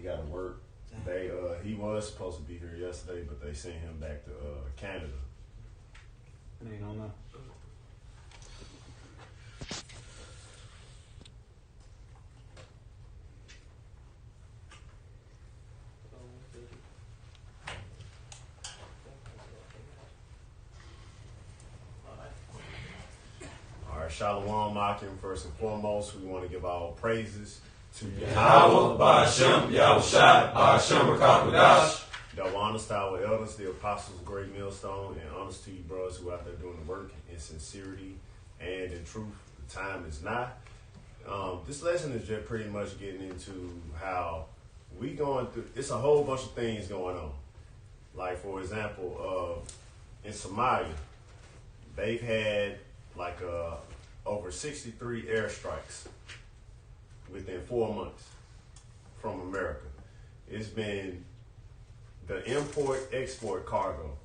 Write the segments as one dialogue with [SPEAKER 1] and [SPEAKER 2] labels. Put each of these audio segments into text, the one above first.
[SPEAKER 1] got to work. He was supposed to be here yesterday, but they sent him back to Canada.
[SPEAKER 2] Ain't on that.
[SPEAKER 1] All right, Shalom Akim. First and foremost, we want to give our praises to
[SPEAKER 3] Yahweh, Ba'ashem, Yahushai, Ba'ashem, Rakakwadash.
[SPEAKER 1] Double honors to our elders, the apostles of Great Millstone, and honors to you brothers who are out there doing the work in sincerity and in truth. The time is nigh. This lesson is just pretty much getting into how we going through. It's a whole bunch of things going on. Like, for example, in Somalia, they've had like over 63 airstrikes within 4 months from America. It's been the import-export cargo.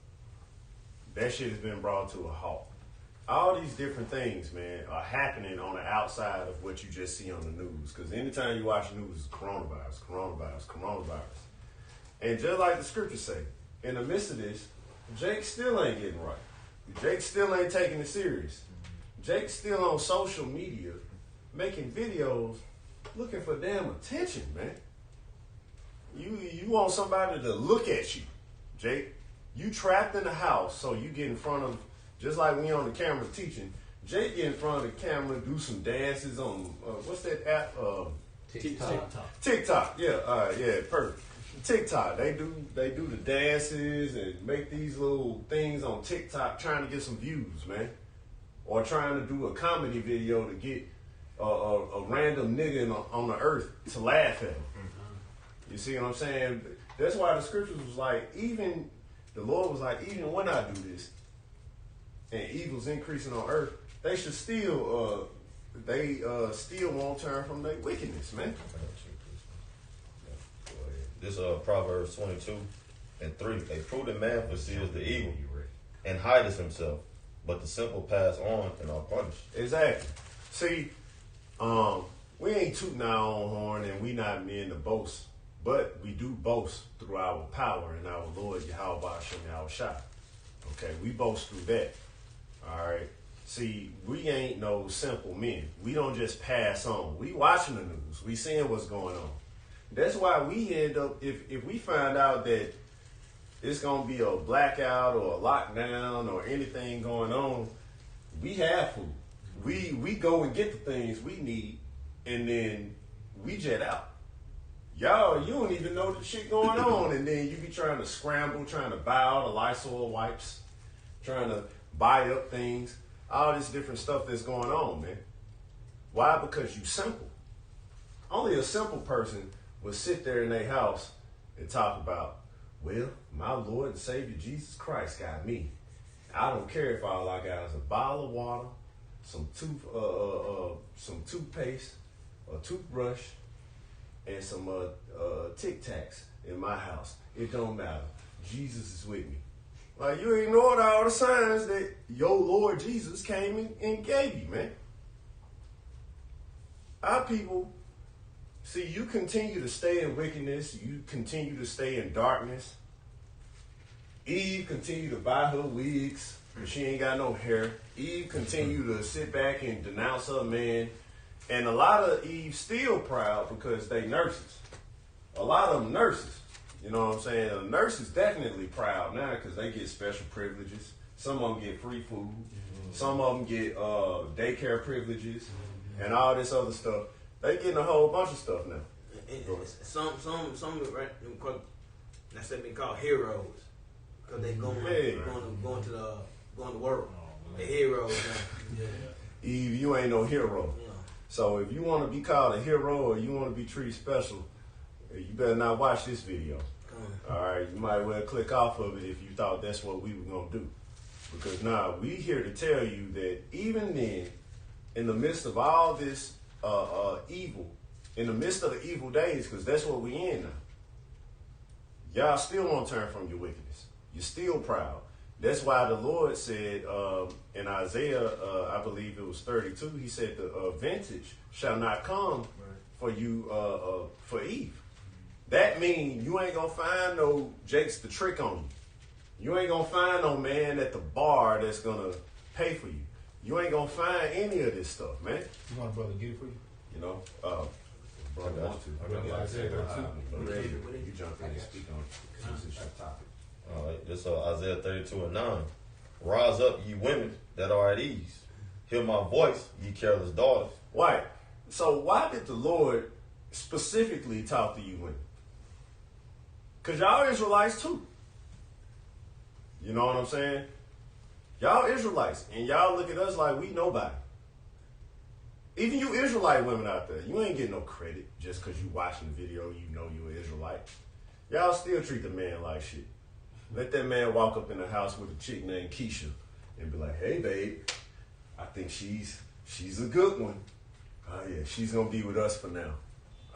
[SPEAKER 1] That shit has been brought to a halt. All these different things, man, are happening on the outside of what you just see on the news. Because anytime you watch the news, it's coronavirus, coronavirus, coronavirus. And just like the scriptures say, in the midst of this, Jake still ain't getting right. Jake still ain't taking it serious. Jake's still on social media making videos looking for damn attention, man. You want somebody to look at you, Jake. You trapped in the house, so you get in front of, just like we on the camera teaching, Jake get in front of the camera, do some dances on, what's that app? TikTok. Yeah, yeah, perfect. TikTok. They do the dances and make these little things on TikTok trying to get some views, man. Or trying to do a comedy video to get a random nigga on the earth to laugh at him. You see what I'm saying? That's why the scriptures was like, even the Lord was like, even when I do this, and evil's increasing on earth, they should still, still won't turn from their wickedness, man.
[SPEAKER 3] This Proverbs 22:3. A prudent man foresees the evil and hideth himself, but the simple pass on and are punished.
[SPEAKER 1] Exactly. See, we ain't tooting our own horn and we not mean to boast, but we do boast through our power in our Lord Yahweh Ba'ashem Yahushai. Okay, we boast through that. All right. See, we ain't no simple men. We don't just pass on. We watching the news. We seeing what's going on. That's why we end up, if we find out that it's going to be a blackout or a lockdown or anything going on, we have food. We go and get the things we need, and then we jet out. Y'all, you don't even know the shit going on, and then you be trying to scramble, trying to buy all the Lysol wipes, trying to buy up things, all this different stuff that's going on, man. Why? Because you simple. Only a simple person would sit there in their house and talk about, well, my Lord and Savior Jesus Christ got me. I don't care if all I got is a bottle of water, some toothpaste, a toothbrush, and some Tic Tacs in my house. It don't matter. Jesus is with me. Like, you ignored all the signs that your Lord Jesus came and gave you, man. Our people, see, you continue to stay in wickedness. You continue to stay in darkness. Eve continue to buy her wigs because she ain't got no hair. Eve continue to sit back and denounce her man. And a lot of Eve still proud because they nurses. A lot of them nurses. You know what I'm saying? A nurse is definitely proud now because they get special privileges. Some of them get free food. Some of them get daycare privileges and all this other stuff. They getting a whole bunch of stuff now.
[SPEAKER 4] Some right, that's what they call heroes because they going to work. The heroes.
[SPEAKER 1] Eve, you ain't no hero.
[SPEAKER 4] Yeah.
[SPEAKER 1] So if you want to be called a hero or you want to be treated special, you better not watch this video. All right, you might well click off of it if you thought that's what we were going to do. Because now we here to tell you that even then, in the midst of all this evil, in the midst of the evil days, because that's what we in now, y'all still won't turn from your wickedness. You're still proud. That's why the Lord said in Isaiah, I believe it was 32, he said the vintage shall not come for you, for Eve. That means you ain't gonna find no Jakes the trick on you. You ain't gonna find no man at the bar that's gonna pay for you. You ain't gonna find any of this stuff, man.
[SPEAKER 5] You want a brother to get it for you?
[SPEAKER 1] You know, brother wants to.
[SPEAKER 5] I got Isaiah 32.
[SPEAKER 1] You jump in and speak on it because this is your topic.
[SPEAKER 3] All right, this is Isaiah 32:9. Rise up, ye women that are at ease. Hear my voice, ye careless daughters.
[SPEAKER 1] Why? So why did the Lord specifically talk to you women? Because y'all Israelites too. You know what I'm saying? Y'all Israelites, and y'all look at us like we nobody. Even you Israelite women out there, you ain't getting no credit just because you watching the video, you know you an Israelite. Y'all still treat the man like shit. Let that man walk up in the house with a chick named Keisha and be like, hey babe, I think she's a good one. Oh yeah, she's gonna be with us for now.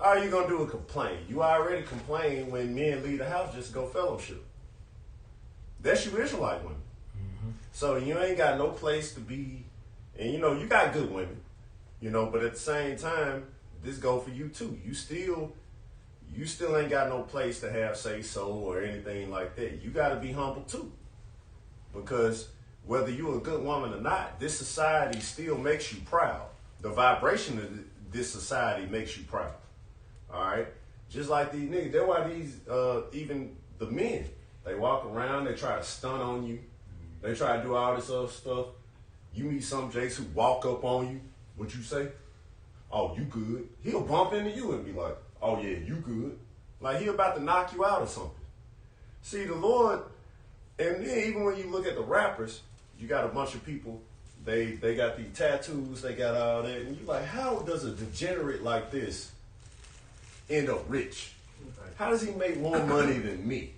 [SPEAKER 1] All you gonna do is complain. You already complain when men leave the house just to go fellowship. That's you Israelite women. Mm-hmm. So you ain't got no place to be, and you know, you got good women, you know, but at the same time, this go for you too. You still ain't got no place to have say so or anything like that. You gotta be humble too. Because whether you're a good woman or not, this society still makes you proud. The vibration of this society makes you proud. All right? Just like these niggas. That's why these, even the men, they walk around, they try to stunt on you. They try to do all this other stuff. You meet some Jakes who walk up on you. What you say? Oh, you good. He'll bump into you and be like, oh yeah, you good. Like he about to knock you out or something. See, the Lord, and then even when you look at the rappers, you got a bunch of people, they got these tattoos, they got all that, and you like, how does a degenerate like this end up rich? How does he make more money than me?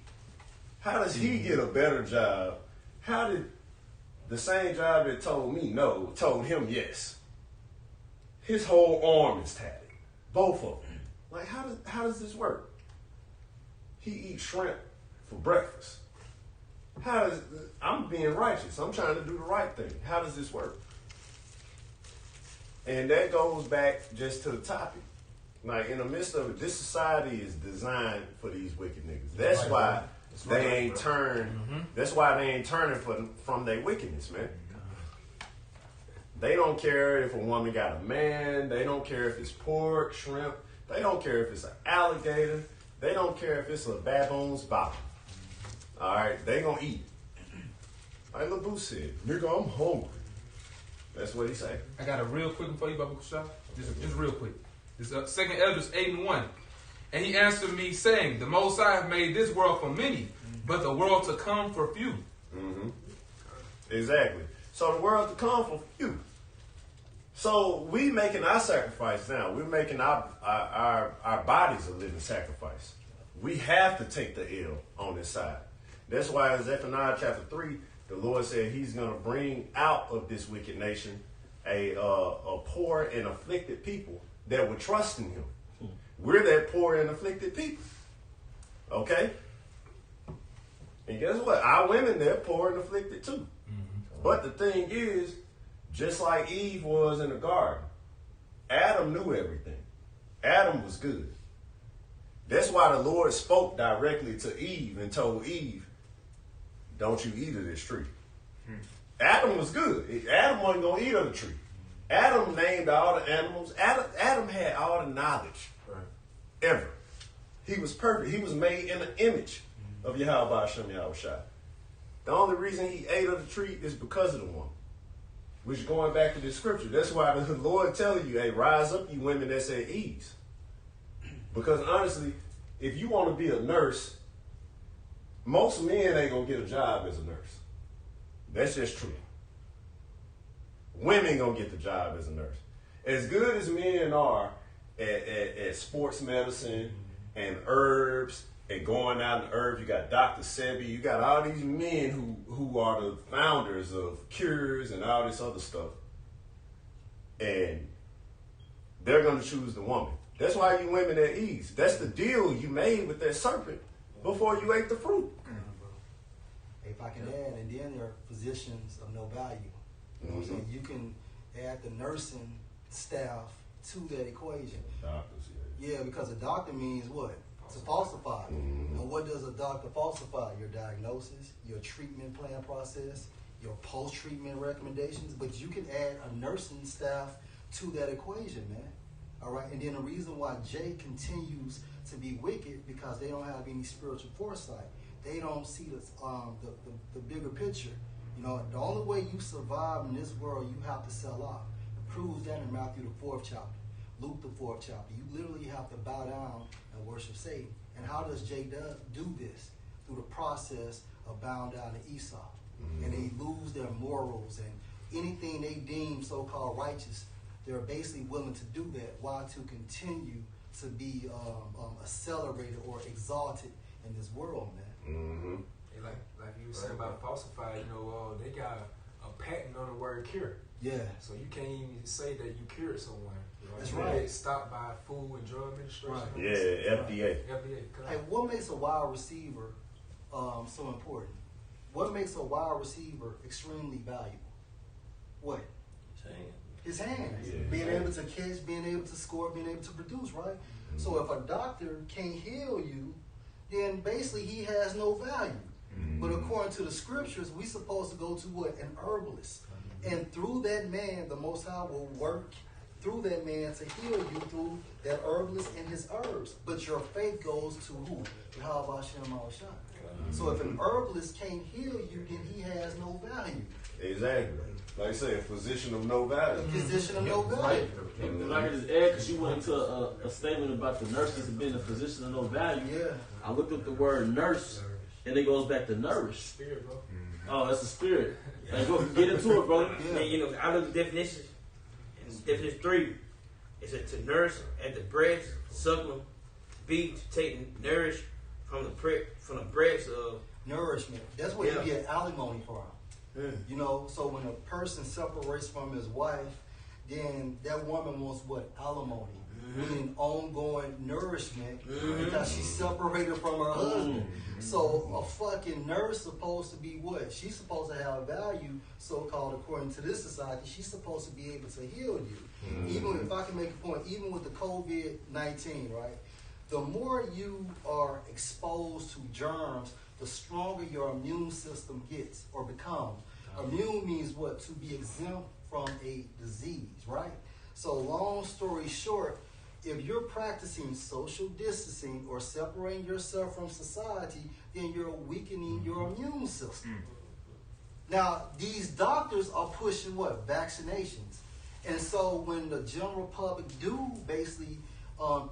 [SPEAKER 1] How does he get a better job? How did the same job that told me no, told him yes? His whole arm is tatted. Both of them. Like, how does this work? He eats shrimp for breakfast. I'm being righteous. I'm trying to do the right thing. How does this work? And that goes back just to the topic. Like, in the midst of it, this society is designed for these wicked niggas. That's why they ain't turned. That's why they ain't turning from their wickedness, man. They don't care if a woman got a man. They don't care if it's pork, shrimp. They don't care if it's an alligator. They don't care if it's a baboon's bottom. All right, they gonna eat. Like LaBoo said, nigga, I'm hungry. That's what he said.
[SPEAKER 5] I got a real quick one for you, Baba Kushah. Just real quick. This is 2 Elders 8:1. And he answered me, saying, the Most High have made this world for many, but the world to come for few.
[SPEAKER 1] Mm-hmm. Exactly. So the world to come for few. So we making our sacrifice now. We're making our bodies a living sacrifice. We have to take the L on this side. That's why in Zephaniah chapter 3, the Lord said he's going to bring out of this wicked nation a poor and afflicted people that would trust in him. We're that poor and afflicted people. Okay? And guess what? Our women, they're poor and afflicted too. Mm-hmm. But the thing is, just like Eve was in the garden, Adam knew everything. Adam was good. That's why the Lord spoke directly to Eve and told Eve, don't you eat of this tree. Adam was good. Adam wasn't going to eat of the tree. Adam named all the animals. Adam had all the knowledge ever. He was perfect. He was made in the image of Yahweh Hashem Yahushua. The only reason he ate of the tree is because of the woman. Which, going back to this scripture, that's why the Lord telling you, hey, rise up, you women that's at ease. Because honestly, if you want to be a nurse, most men ain't going to get a job as a nurse. That's just true. Women going to get the job as a nurse. As good as men are at sports medicine and herbs and going out in herbs, you got Dr. Sebi, you got all these men who are the founders of cures and all this other stuff. And they're going to choose the woman. That's why you women at ease. That's the deal you made with that serpent before you ate the fruit.
[SPEAKER 6] If I can add, and then there are physicians of no value. You know what I'm saying? You can add the nursing staff to that equation.
[SPEAKER 1] Doctors,
[SPEAKER 6] yeah, because a doctor means what? to falsify. And what does a doctor falsify? Your diagnosis, your treatment plan process, your post-treatment recommendations, but you can add a nursing staff to that equation, man. All right, and then the reason why Jay continues to be wicked because they don't have any spiritual foresight. They don't see the bigger picture. You know, the only way you survive in this world, you have to sell out. It proves that in Matthew the 4th chapter, Luke the 4th chapter. You literally have to bow down and worship Satan. And how does Jay do this? Through the process of bowing down to Esau. And they lose their morals and anything they deem so-called righteous, they're basically willing to do that. Why? To continue to be accelerated or exalted in this world, man.
[SPEAKER 7] And like you were saying about falsified, you know, they got a patent on the word cure.
[SPEAKER 6] Yeah.
[SPEAKER 7] So you can't even say that you cured someone. Right?
[SPEAKER 6] That's
[SPEAKER 7] You
[SPEAKER 6] right.
[SPEAKER 7] get stopped by Food and Drug Administration.
[SPEAKER 6] Right.
[SPEAKER 1] Yeah, FDA.
[SPEAKER 7] FDA.
[SPEAKER 6] Hey, what makes a wide receiver so important? What makes a wide receiver extremely valuable? What? His hands.
[SPEAKER 1] Yeah.
[SPEAKER 6] Being able to catch, being able to score, being able to produce, right? So if a doctor can't heal you, then basically he has no value. But according to the scriptures, we supposed to go to what? An herbalist. And through that man, the Most High will work through that man to heal you through that herbalist and his herbs. But your faith goes to who? Yahweh Hashem Al-Shah. So if an herbalist can't heal you, then he has no value.
[SPEAKER 1] Exactly. Like I say, a physician of no value.
[SPEAKER 6] A physician of no value.
[SPEAKER 8] If I could just add, because you went into a statement about the nurses being a physician of no value.
[SPEAKER 6] Yeah.
[SPEAKER 8] I looked up the word nurse, and it goes back to nourish.
[SPEAKER 7] Spirit, bro.
[SPEAKER 8] Oh, that's a spirit. Like, go get into it, bro.
[SPEAKER 4] And you know, out of the definitions, in definition 3, it said to nourish at the breast, suckling, be to take nourish from the breast of
[SPEAKER 6] Nourishment. That's where you get alimony from. You know, so when a person separates from his wife, then that woman wants what? Alimony. Meaning ongoing nourishment because she's separated from her husband. So a fucking nurse supposed to be what? She's supposed to have value, so-called according to this society. She's supposed to be able to heal you. Even if I can make a point, even with the COVID-19, right? The more you are exposed to germs, the stronger your immune system gets or becomes. Immune means what? To be exempt from a disease, right? So long story short, if you're practicing social distancing or separating yourself from society, then you're weakening your immune system. Now, these doctors are pushing what? Vaccinations. And so when the general public do basically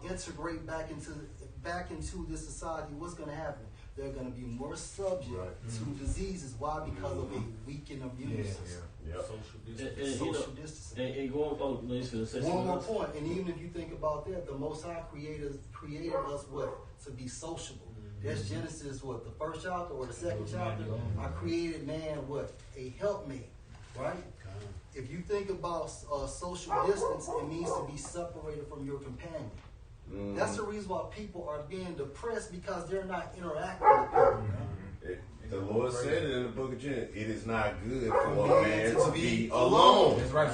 [SPEAKER 6] integrate back into this society, what's going to happen? They're going to be more subject to diseases. Why? Because of a weakened immune system. Social distancing.
[SPEAKER 8] And going on,
[SPEAKER 6] one more point, and even if you think about that, the Most High created us what? To be sociable. That's Genesis, what? The first chapter or the second chapter? I created man, what? A helpmate, right? If you think about social distance, it means to be separated from your companion. That's the reason why people are being depressed, because they're not interacting with people.
[SPEAKER 1] The Lord said it in the book of Genesis, it is not good for a man to be alone.
[SPEAKER 5] That's right,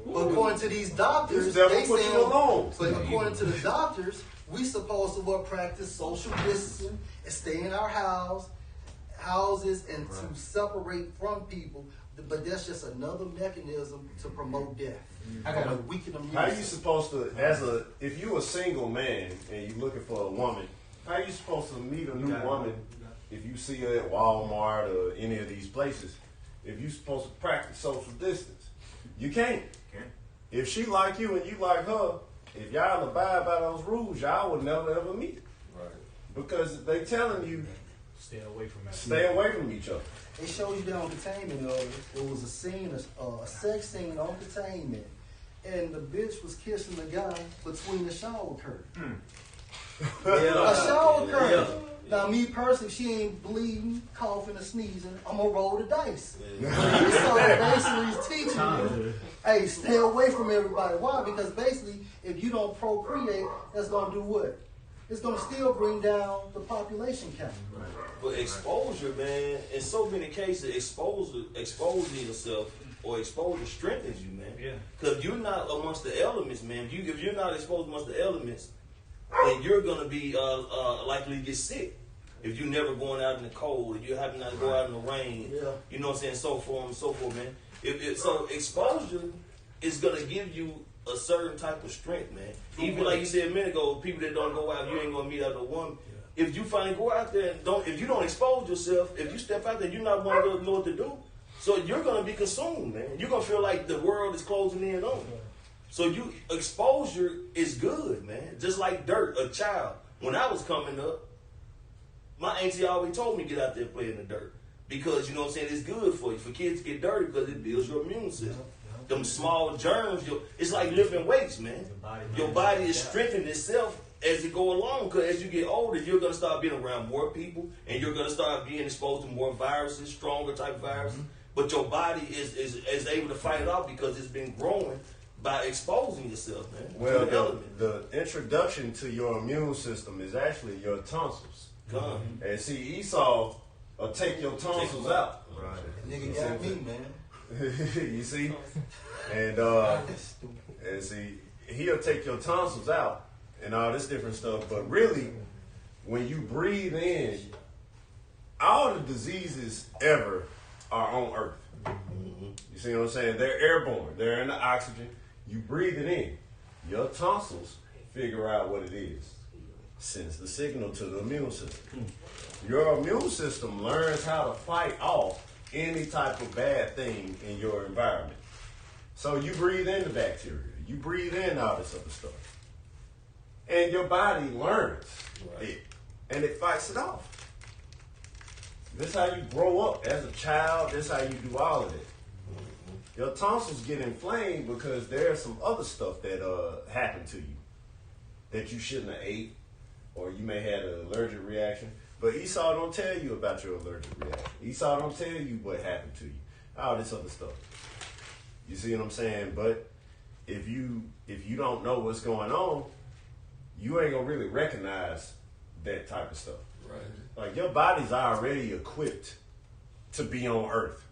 [SPEAKER 6] But according to these doctors,
[SPEAKER 1] This devil
[SPEAKER 6] they
[SPEAKER 1] put
[SPEAKER 6] saying,
[SPEAKER 1] you alone.
[SPEAKER 6] but according to the doctors, we supposed to what? Practice social distancing and stay in our houses and to separate from people. But that's just another mechanism to promote death.
[SPEAKER 5] I got
[SPEAKER 6] a
[SPEAKER 5] a
[SPEAKER 6] weakened immune
[SPEAKER 1] How you
[SPEAKER 6] system.
[SPEAKER 1] supposed to, if you a single man and you looking for a woman, how you supposed to meet a new woman if you see her at Walmart or any of these places? If you supposed to practice social distance, you can't. If she like you and you like her, if y'all abide by those rules, y'all would never ever meet.
[SPEAKER 3] Right.
[SPEAKER 1] Because they telling you
[SPEAKER 2] Stay away from that.
[SPEAKER 1] stay away from each other.
[SPEAKER 6] They showed you that on Containment earlier. There was a scene, a sex scene on Containment, and the bitch was kissing the guy between the shower curtain. A shower curtain. Now, me personally, she ain't bleeding, coughing, or sneezing. I'm gonna roll the dice. But Esau basically is teaching you, hey, stay away from everybody. Why? Because basically, if you don't procreate, that's gonna do what? It's gonna still bring down the population count.
[SPEAKER 9] But exposure, man, in so many cases, exposing yourself or exposure strengthens you, man.
[SPEAKER 2] Yeah.
[SPEAKER 9] Because you're not amongst the elements, man. If you're not exposed amongst the elements, then you're gonna be likely to get sick. If you're never going out in the cold, if you happen not to go out in the rain, you know what I'm saying, so forth, man. So exposure is gonna give you a certain type of strength, man. Even like you said a minute ago, people that don't go out, you ain't gonna meet out no woman. If you finally go out there and if you don't expose yourself, if you step out there, you're not one to know what to do. So you're gonna be consumed, man. You're gonna feel like the world is closing in on you. So exposure is good, man. Just like dirt, a child. When I was coming up, my auntie always told me get out there and play in the dirt. Because, you know what I'm saying, it's good for you. For kids to get dirty because it builds your immune system. Them small germs, it's like lifting weights, man. Your body is strengthening itself as it go along. Because as you get older, you're going to start being around more people. And you're going to start being exposed to more viruses, stronger type viruses. But your body is able to fight it off because it's been growing by exposing yourself, man.
[SPEAKER 1] Well, the introduction to your immune system is actually your tonsils. And see, Esau will take your tonsils out.
[SPEAKER 6] Right. Nigga got me, man.
[SPEAKER 1] You see? And see, he'll take your tonsils out and all this different stuff. But really, when you breathe in, all the diseases ever are on Earth. You see what I'm saying? They're airborne. They're in the oxygen. You breathe it in. Your tonsils figure out what it is. Sends the signal to the immune system. Your immune system learns how to fight off any type of bad thing in your environment. So you breathe in the bacteria. You breathe in all this other stuff. And your body learns it. And it fights it off. This is how you grow up as a child. This is how you do all of it. Your tonsils get inflamed because there's some other stuff that happened to you that you shouldn't have ate, or you may have an allergic reaction. But Esau don't tell you about your allergic reaction. Esau don't tell you what happened to you. All this other stuff. You see what I'm saying? But if you don't know what's going on, you ain't gonna really recognize that type of stuff.
[SPEAKER 9] Right.
[SPEAKER 1] Like your body's already equipped to be on Earth.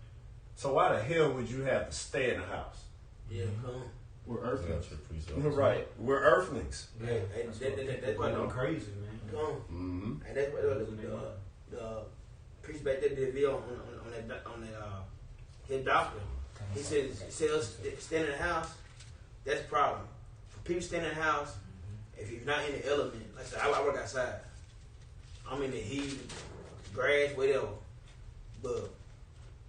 [SPEAKER 1] So why the hell would you have to stay in the house?
[SPEAKER 4] Yeah, come.
[SPEAKER 8] We're earthlings.
[SPEAKER 1] Right. We're earthlings.
[SPEAKER 4] Yeah, that's why
[SPEAKER 2] I'm crazy, man.
[SPEAKER 4] Come. And that's why the priest back there did a video on that his doctor. He said us staying in the house, that's the problem. For people staying in the house, if you're not in the element, like I said, I work outside. I'm in the heat, grass, whatever. But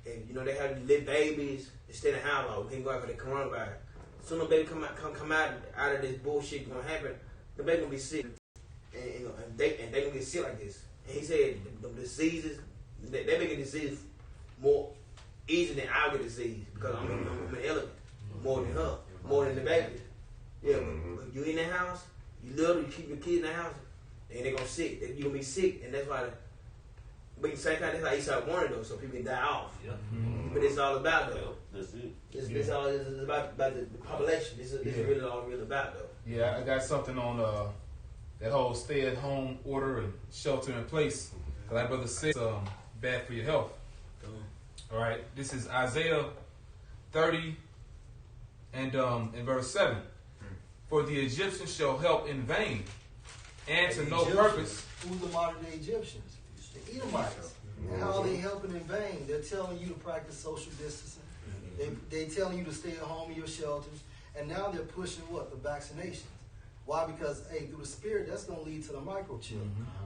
[SPEAKER 4] if, they have little babies, they stay in the house, like, we can't go out for the coronavirus. Soon the baby come out of this bullshit gonna happen, the baby gonna be sick. And they gonna get sick like this. And he said the diseases, they make a disease more easy than I get disease because I'm an element more than her, more than the baby. Yeah, but you in the house, you keep your kids in the house, and they're gonna sick. You gonna be sick, and that's why. But at the same time, that's how Esau wanted though, so people can die off. Yeah. But it's all about though.
[SPEAKER 9] That's it.
[SPEAKER 4] It's all it's about the population. This is really all real about though.
[SPEAKER 5] Yeah, I got something on that whole stay-at-home order and shelter in place. Like Brother said, it's bad for your health. All right, this is Isaiah 30 and in verse 7. For the Egyptians shall help in vain, and to no purpose.
[SPEAKER 6] Who's the modern day Egyptians? The Edomites. And how are they helping in vain? They're telling you to practice social distancing. They telling you to stay at home in your shelters. And now they're pushing what? The vaccinations. Why? Because, through the spirit, that's going to lead to the microchip.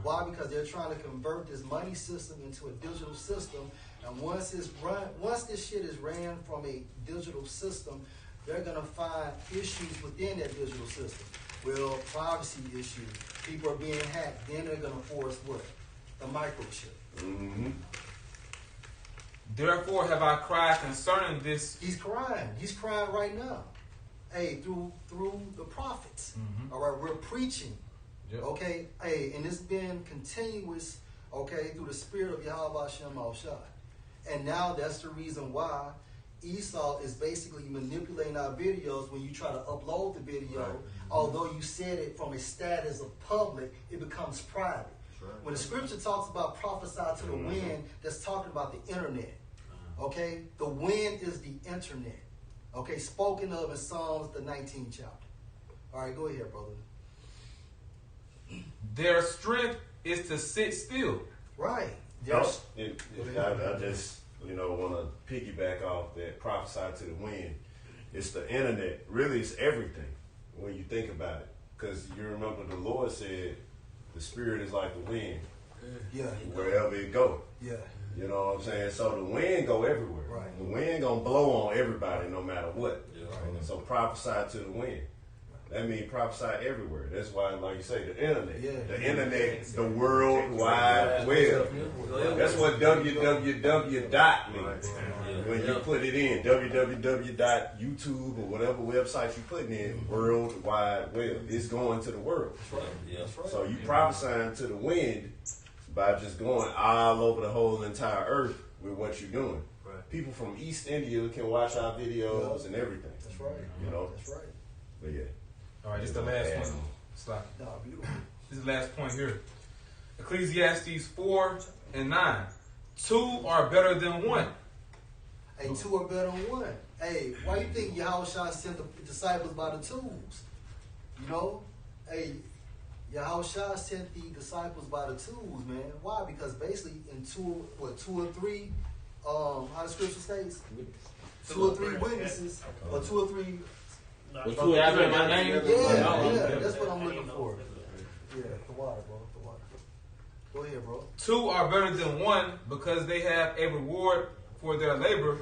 [SPEAKER 6] Why? Because they're trying to convert this money system into a digital system. And once this shit is ran from a digital system, they're going to find issues within that digital system. Well, privacy issues. People are being hacked. Then they're going to force what? The microchip.
[SPEAKER 5] Therefore have I cried concerning this.
[SPEAKER 6] He's crying. He's crying right now. Through the prophets. All right, we're preaching. Yep. Okay, and it's been continuous. Okay, through the spirit of Yahweh Shem Al Shai. And now that's the reason why Esau is basically manipulating our videos. When you try to upload the video, although you said it from a status of public, it becomes private. When the scripture talks about prophesy to the wind, that's talking about the internet. Okay? The wind is the internet. Okay? Spoken of in Psalms, the 19th chapter. All right, go ahead, brother.
[SPEAKER 5] Their strength is to sit still.
[SPEAKER 6] Right.
[SPEAKER 1] I just, want to piggyback off that prophesy to the wind. It's the internet. Really, it's everything when you think about it. Because you remember the Lord said the spirit is like the wind.
[SPEAKER 6] Yeah.
[SPEAKER 1] Wherever it go.
[SPEAKER 6] Yeah.
[SPEAKER 1] You know what I'm saying? So the wind go everywhere.
[SPEAKER 6] Right.
[SPEAKER 1] The wind gonna blow on everybody no matter what.
[SPEAKER 3] Yeah.
[SPEAKER 1] Right. So prophesy to the wind. That means prophesy everywhere. That's why, like you say, the internet.
[SPEAKER 6] Yeah.
[SPEAKER 1] The internet, the World Wide Web. That's what www dot means. When you put it in, www.youtube or whatever website you put in, World Wide Web, it's going to the world.
[SPEAKER 6] That's right.
[SPEAKER 1] So you prophesying to the wind by just going all over the whole entire earth with what you're doing.
[SPEAKER 9] Right.
[SPEAKER 1] People from East India can watch our videos and everything.
[SPEAKER 6] That's right.
[SPEAKER 1] You know?
[SPEAKER 6] That's right.
[SPEAKER 1] But yeah.
[SPEAKER 5] All right, this is the last one. Slide.
[SPEAKER 6] No, beautiful.
[SPEAKER 5] This is the last point here. Ecclesiastes 4:9. 2 are better than 1.
[SPEAKER 6] Hey, 2 are better than 1. Hey, why you think Yahushua sent the disciples by the 2s? Hey, Yahushua sent the disciples by the 2s, man. Why? Because basically in 2 or 3, how the scripture states? 2 or 3 witnesses, or 2 or 3.
[SPEAKER 8] The 2 after my name?
[SPEAKER 6] Yeah, that's what I'm looking for. Yeah, the water, bro. The water. Go ahead, bro.
[SPEAKER 5] 2 are better than 1 because they have a reward for their labor.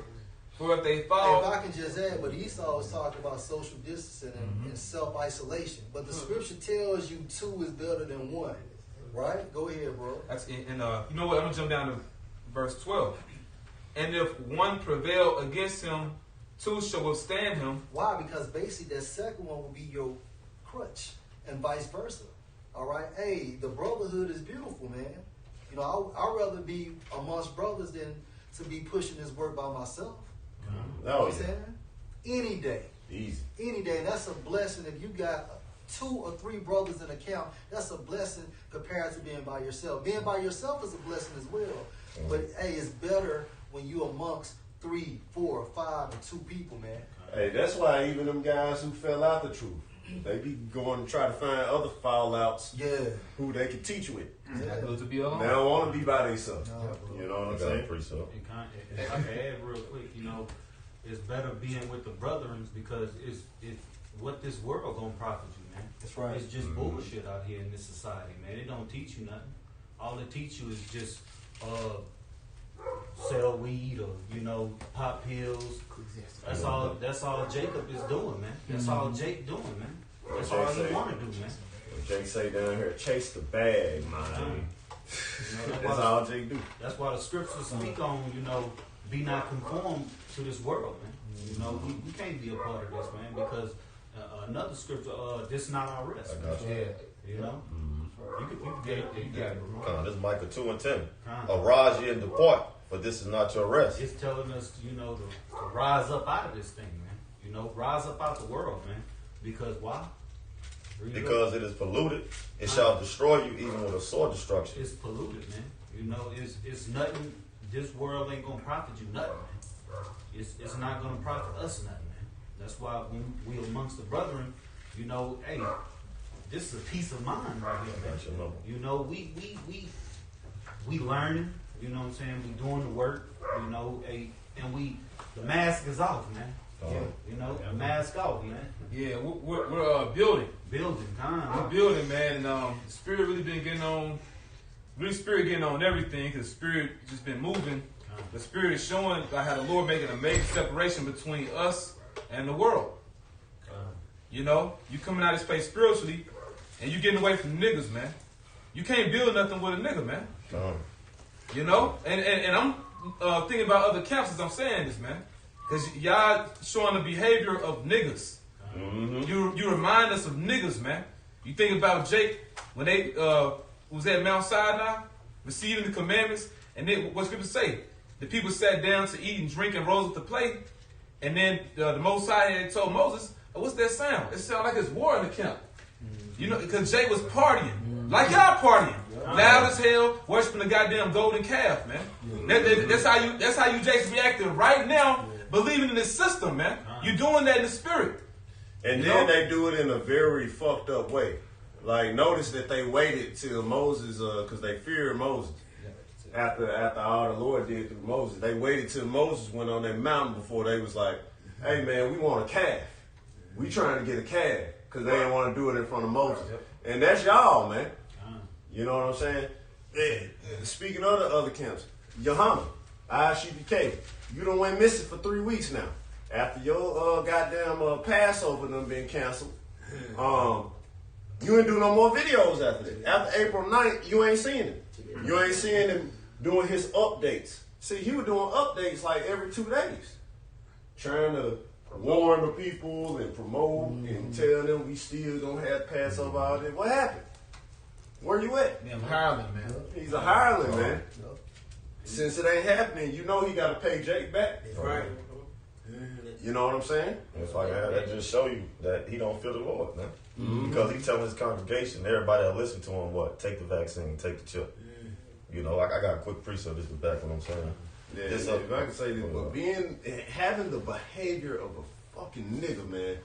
[SPEAKER 5] For if they fall,
[SPEAKER 6] If I can just add, but Esau was talking about social distancing and self-isolation. But the scripture tells you 2 is better than 1. Right? Go ahead, bro.
[SPEAKER 5] that's you know what? I'm gonna jump down to verse 12. And if 1 prevail against him, 2 shall withstand him.
[SPEAKER 6] Why? Because basically that second one will be your crutch, and vice versa. All right? Hey, the brotherhood is beautiful, man. I'd rather be amongst brothers than to be pushing this work by myself. You know what I'm saying? Any day.
[SPEAKER 1] Easy.
[SPEAKER 6] Any day. And that's a blessing. If you got 2 or 3 brothers in a camp, that's a blessing compared to being by yourself. Being by yourself is a blessing as well. But hey, it's better when you amongst 3, 4, 5, or 2 people, man.
[SPEAKER 1] Hey, that's why even them guys who fell out the truth, they be going to try to find other fallouts who they can teach with.
[SPEAKER 5] Not good to be alone.
[SPEAKER 1] They don't want to be by themselves.
[SPEAKER 6] No.
[SPEAKER 1] You know what I'm saying?
[SPEAKER 2] If I can add real quick, it's better being with the brethren because it's what this world gonna profit you, man.
[SPEAKER 6] That's right.
[SPEAKER 2] It's just bullshit out here in this society, man. It don't teach you nothing. All it teach you is just sell weed or pop pills. That's all Jacob is doing, man. That's all Jake doing, man. That's all he want to do, man.
[SPEAKER 1] Jake say down here, chase the bag, man. That's all Jake do.
[SPEAKER 2] That's why the scriptures speak on, be not conformed to this world, man. We can't be a part of this, man, because another scripture, this not our rest.
[SPEAKER 3] I got you.
[SPEAKER 2] Yeah, you can get it.
[SPEAKER 3] This is Micah 2:10. Arise ye and depart, for this is not your rest.
[SPEAKER 2] It's telling us, to rise up out of this thing, man. Rise up out the world, man. Because why?
[SPEAKER 3] Because it is polluted, it shall destroy you even with a sore destruction.
[SPEAKER 2] It's polluted, man. It's nothing. This world ain't gonna profit you nothing, man. It's not gonna profit us nothing, man. That's why when we amongst the brethren, hey, this is a peace of mind right here, man. We learning. You know what I'm saying? We doing the work. And the mask is off, man. The mask off, man.
[SPEAKER 5] Yeah, we're building. We're building, man, and the spirit really been getting on. Really, spirit getting on everything because spirit just been moving. The spirit is showing like how the Lord making a major separation between us and the world. You coming out of this place spiritually, and you getting away from niggas, man. You can't build nothing with a nigga, man. And I'm thinking about other camps as I'm saying this, man, because y'all showing the behavior of niggas. You remind us of niggas, man. You think about Jake when they was at Mount Sinai receiving the commandments, and then what scripture say? The people sat down to eat and drink and rose up to play, and then the Most High had told Moses, "What's that sound? It sounds like it's war in the camp." Because Jake was partying, like y'all partying, loud as hell, worshiping the goddamn golden calf, man. That's how you Jake's reacting right now, believing in this system, man. You doing that in the spirit.
[SPEAKER 1] And then they do it in a very fucked up way. Like, notice that they waited till Moses, because they feared Moses. After all the Lord did through Moses, they waited till Moses went on that mountain before they was like, hey man, we want a calf. We trying to get a calf, because they didn't want to do it in front of Moses. And that's y'all, man. You know what I'm saying? Yeah. Speaking of the other camps, Yohana, ISUPK, you done went missing for 3 weeks now. After your goddamn Passover done been canceled, you ain't do no more videos after that. After April 9th, you ain't seen him. You ain't seeing him doing his updates. See, he was doing updates like every 2 days, trying to warn the people and promote and tell them we still gonna have Passover all day. What happened? Where you at?
[SPEAKER 5] Damn hireling, man.
[SPEAKER 1] He's a hireling, man. Since it ain't happening, you know he got to pay Jake back.
[SPEAKER 4] Right.
[SPEAKER 1] You know what I'm saying?
[SPEAKER 3] It's like that just show you that he don't fear the Lord, man. Because he telling his congregation, everybody that listen to him, what? Take the vaccine, take the chip. You know, like I got a quick precept. This is back what I'm saying.
[SPEAKER 1] Yeah, if I can say this, but having the behavior of a fucking nigga, man,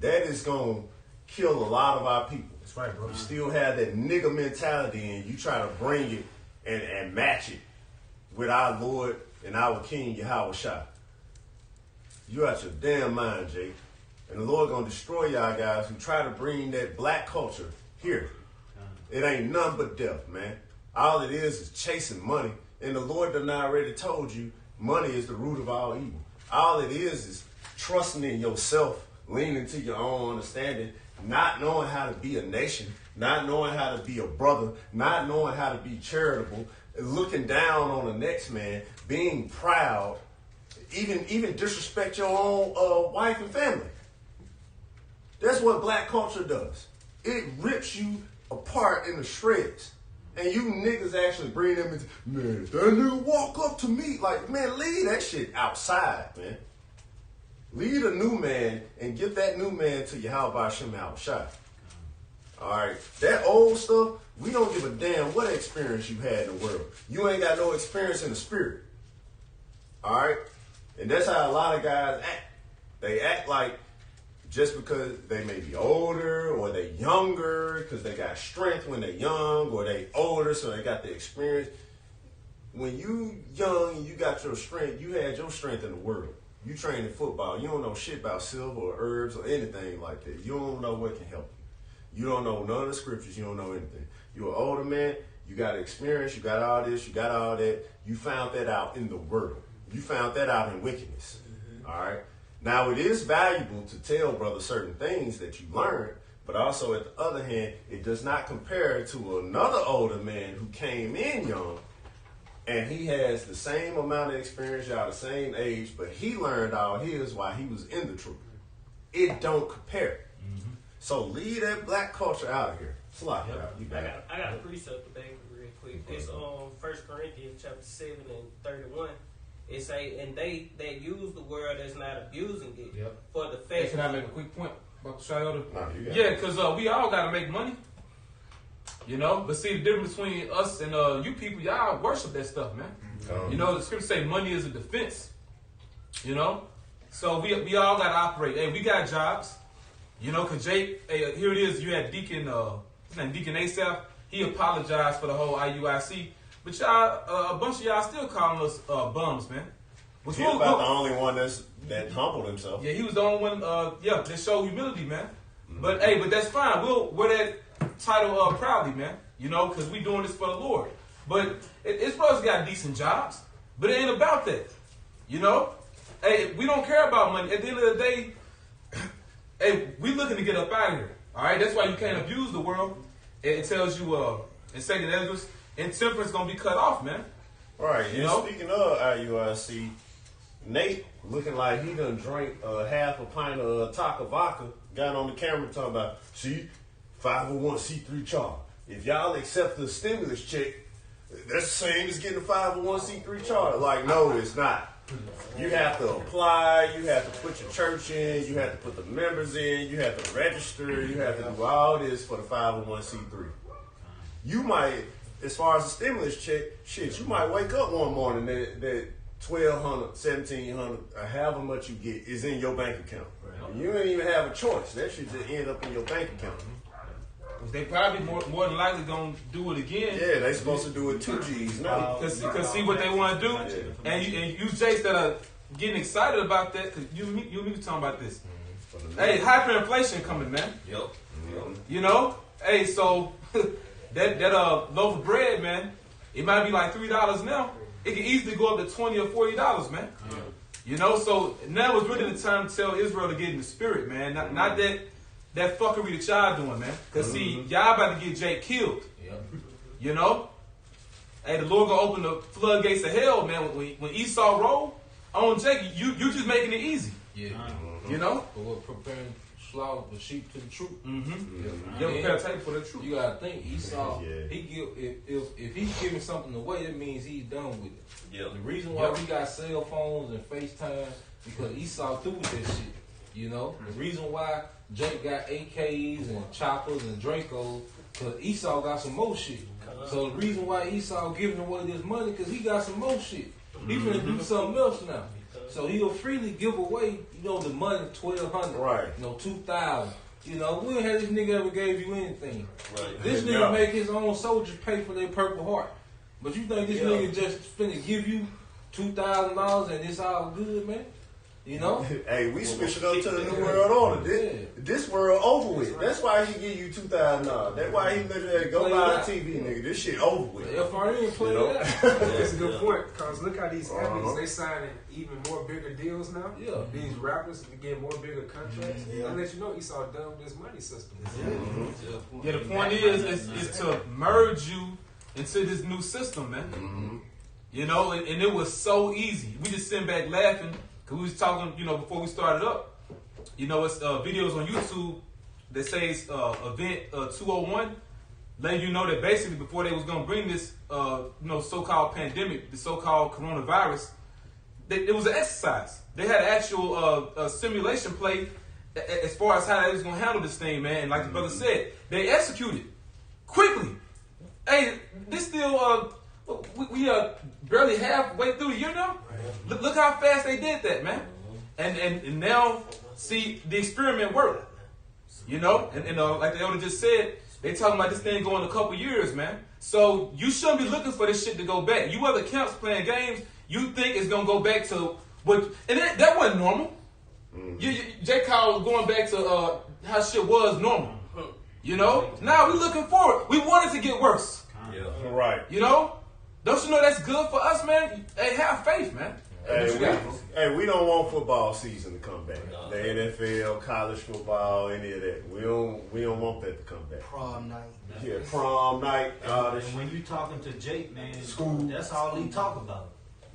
[SPEAKER 1] that is gonna kill a lot of our people.
[SPEAKER 5] That's right, bro.
[SPEAKER 1] You still have that nigga mentality, and you try to bring it and match it with our Lord and our King Yahweh Shah. You out your damn mind, Jake. And the Lord gonna destroy y'all guys who try to bring that black culture here. It ain't nothing but death, man. All it is chasing money. And the Lord done already told you money is the root of all evil. All it is trusting in yourself, leaning to your own understanding, not knowing how to be a nation, not knowing how to be a brother, not knowing how to be charitable, looking down on the next man, being proud, even disrespect your own wife and family. That's what black culture does. It rips you apart in the shreds. And you niggas actually bring them into, man, if that nigga walk up to me, like, man, leave that shit outside, man. Lead a new man and give that new man to Yahweh Hashem Shah. All right, that old stuff, we don't give a damn what experience you had in the world. You ain't got no experience in the spirit. All right, and that's how a lot of guys act. They act like just because they may be older or they younger because they got strength when they're young, or they older so they got the experience. When you young and you got your strength, you had your strength in the world. You train in football. You don't know shit about silver or herbs or anything like that. You don't know what can help you. You don't know none of the scriptures. You don't know anything. You're an older man. You got experience. You got all this. You got all that. You found that out in the world. You found that out in wickedness. All right. Now, it is valuable to tell brothers certain things that you learned, but also, at the other hand, it does not compare to another older man who came in young, and he has the same amount of experience, y'all the same age, but he learned all his while he was in the truth. It don't compare. So leave that black culture out of here. Slide.
[SPEAKER 10] Yep. I got a precept today real quick. It's on 1 Corinthians chapter 7 and 31. It say, and they that use the word as not abusing it for the fact.
[SPEAKER 5] Hey, can I make a quick point about Shayota?
[SPEAKER 1] Yeah,
[SPEAKER 5] because we all got to make money. You know, but see the difference between us and you people, y'all worship that stuff, man. You know, the scripture say money is a defense. You know, so we all got to operate. Hey, we got jobs. You know, cause Jake, hey, here it is. You had Deacon, his name Deacon Asaph. He apologized for the whole IUIC. But y'all, a bunch of y'all still calling us bums, man.
[SPEAKER 1] He's about the only one that humbled himself.
[SPEAKER 5] Yeah, he was the only one, that showed humility, man. But hey, but that's fine. We'll wear that title proudly, man. You know, because we doing this for the Lord. But it's brothers got decent jobs, but it ain't about that. You know? Hey, we don't care about money. At the end of the day, hey, we looking to get up out of here. All right? That's why you can't abuse the world. It tells you in 2nd Ezra, intemperance gonna be cut off, man.
[SPEAKER 1] Right. And speaking of IUIC, Nate looking like he done drank half a pint of Taka vodka, got on the camera talking about, see, 501c3 charge. If y'all accept the stimulus check, that's the same as getting a 501c3 charge. Like, no, it's not. You have to apply, you have to put your church in, you have to put the members in, you have to register, you have to do all this for the 501c3. You might, as far as the stimulus check, shit, you might wake up one morning that $1,200, $1,700, or however much you get is in your bank account. And you don't even have a choice. That should just end up in your bank account.
[SPEAKER 5] which they probably more than likely gonna do it again.
[SPEAKER 1] Yeah, they supposed to do it 2 G's now.
[SPEAKER 5] Cause see what they want to do, and you Jakes that are getting excited about that. Cause you need to talk about this. Hey, hyperinflation coming, man.
[SPEAKER 9] Yep.
[SPEAKER 5] You know, hey, so that loaf of bread, man, it might be like $3 now. It can easily go up to $20 or $40, man. You know, so now is really the time to tell Israel to get in the spirit, man. Not that fuckery that y'all doing, man. Cause see, y'all about to get Jake killed. You know, hey, the Lord gonna open the floodgates of hell, man. When Esau roll on Jake, you just making it easy.
[SPEAKER 11] Yeah.
[SPEAKER 5] You know,
[SPEAKER 11] but we're preparing slaughter the sheep to the troop.
[SPEAKER 5] You prepare a table for the troop.
[SPEAKER 11] You gotta think Esau. If he's giving something away, that means he's done with it.
[SPEAKER 9] Yeah.
[SPEAKER 11] The reason why we got cell phones and FaceTime because Esau through with that shit. You know, the reason why Jake got AKs and choppers and Dracos because Esau got some more shit. So the reason why Esau giving away this money because he got some more shit. He finna do something else now. So he'll freely give away, you know, the money, $1,200,
[SPEAKER 1] right?
[SPEAKER 11] You know, $2,000. You know, when has this nigga ever gave you anything?
[SPEAKER 9] Right.
[SPEAKER 11] This nigga make his own soldiers pay for their Purple Heart. But you think this nigga just finna give you $2,000 and it's all good, man? You know?
[SPEAKER 1] Hey, we switching up to the new world order. This world over with. That's why he give you $2,000. That's why he literally go buy a TV, nigga. This shit over with.
[SPEAKER 11] The FRN play that.
[SPEAKER 7] That's a good point. Cause look how these athletes they signing even more bigger deals now.
[SPEAKER 11] Yeah.
[SPEAKER 7] These rappers get more bigger contracts. They let you know Esau done with this money system.
[SPEAKER 5] Yeah, the point is to merge you into this new system, man. You know, and it was so easy. We just sitting back laughing. Cause we was talking, you know, before we started up, you know, it's videos on YouTube that says event 201, letting you know that basically before they was gonna bring this, you know, so-called pandemic, the so-called coronavirus, it was an exercise. They had an actual simulation play as far as how they was gonna handle this thing, man. And like the brother said, they executed quickly. Hey, this still we are barely halfway through the year now. Look how fast they did that, man. And now, see, the experiment worked. You know? And like the elder just said, they talking about this thing going a couple years, man. So you shouldn't be looking for this shit to go back. You other camps playing games, you think it's going to go back to what... And that wasn't normal. J. Kyle was going back to how shit was normal. You know? Now we looking forward. We want it to get worse.
[SPEAKER 1] Yeah. Right.
[SPEAKER 5] You know? Don't you know that's good for us, man? Hey, have faith, man.
[SPEAKER 1] Hey, we don't want football season to come back. The NFL, college football, any of that. We don't want that to come back.
[SPEAKER 6] Prom night.
[SPEAKER 1] Yeah, prom night.
[SPEAKER 2] And when you talking to Jake, man, that's all he talk about.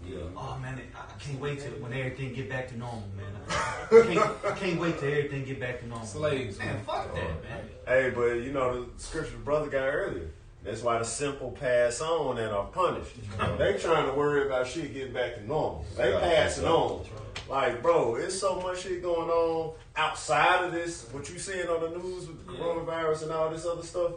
[SPEAKER 9] Yeah.
[SPEAKER 2] Oh man, I can't wait till when everything get back to normal, man. I can't wait till everything get back to normal.
[SPEAKER 5] Slaves,
[SPEAKER 2] man. Fuck that, man.
[SPEAKER 1] Hey, but you know the scripture brother got earlier. That's why the simple pass on and are punished. They trying to worry about shit getting back to normal. They passing on. Like, bro, it's so much shit going on outside of this. What you seeing on the news with the coronavirus and all this other stuff.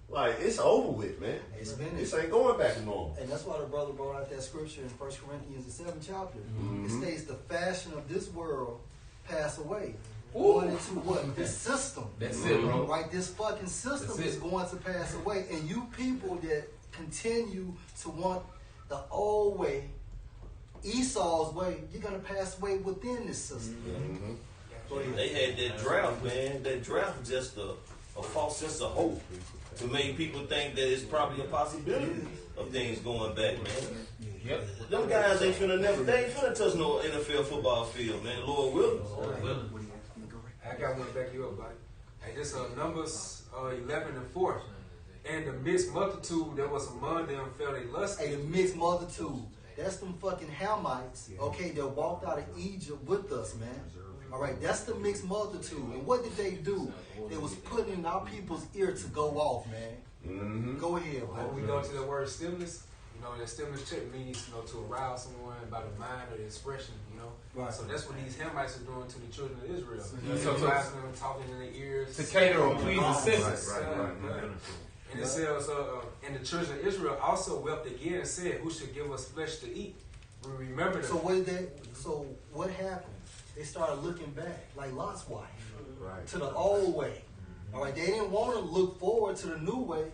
[SPEAKER 1] Like, it's over with, man.
[SPEAKER 6] It's finished.
[SPEAKER 1] This ain't going back to normal.
[SPEAKER 6] And that's why the brother brought out that scripture in 1 Corinthians, the 7th chapter. It states the fashion of this world pass away. Going into what? This system.
[SPEAKER 5] That's it, bro.
[SPEAKER 6] Right? This fucking system is going to pass away. And you people that continue to want the old way, Esau's way, you're going to pass away within this system.
[SPEAKER 9] They had that draft, man. That draft was just a false sense of hope to make people think that it's probably a possibility of things going back, man.
[SPEAKER 5] Yep.
[SPEAKER 9] Them guys ain't finna touch no NFL football field, man. Lord willing.
[SPEAKER 7] I got one to back you up, buddy. Hey, this Numbers 11 and 4. And the mixed multitude that was among them fairly lusty.
[SPEAKER 6] Hey, the mixed multitude. That's them fucking Hamites, okay, that walked out of Egypt with us, man. All right, that's the mixed multitude. And what did they do? They was putting in our people's ear to go off, man. Go ahead, bro.
[SPEAKER 7] When we go to the word stimulus, you know, that stimulus check means, you know, to arouse someone by the mind or the expression, you know.
[SPEAKER 6] Right.
[SPEAKER 7] So that's what these Hamites are doing to the children of Israel.
[SPEAKER 5] So
[SPEAKER 7] Them talking in their ears.
[SPEAKER 5] to cater or please the senses.
[SPEAKER 7] Right. And it says, and the children of Israel also wept again and said, who should give us flesh to eat? We remember that.
[SPEAKER 6] So what happened? They started looking back, like Lot's wife, to the old way. All right, they didn't want to look forward to the new way.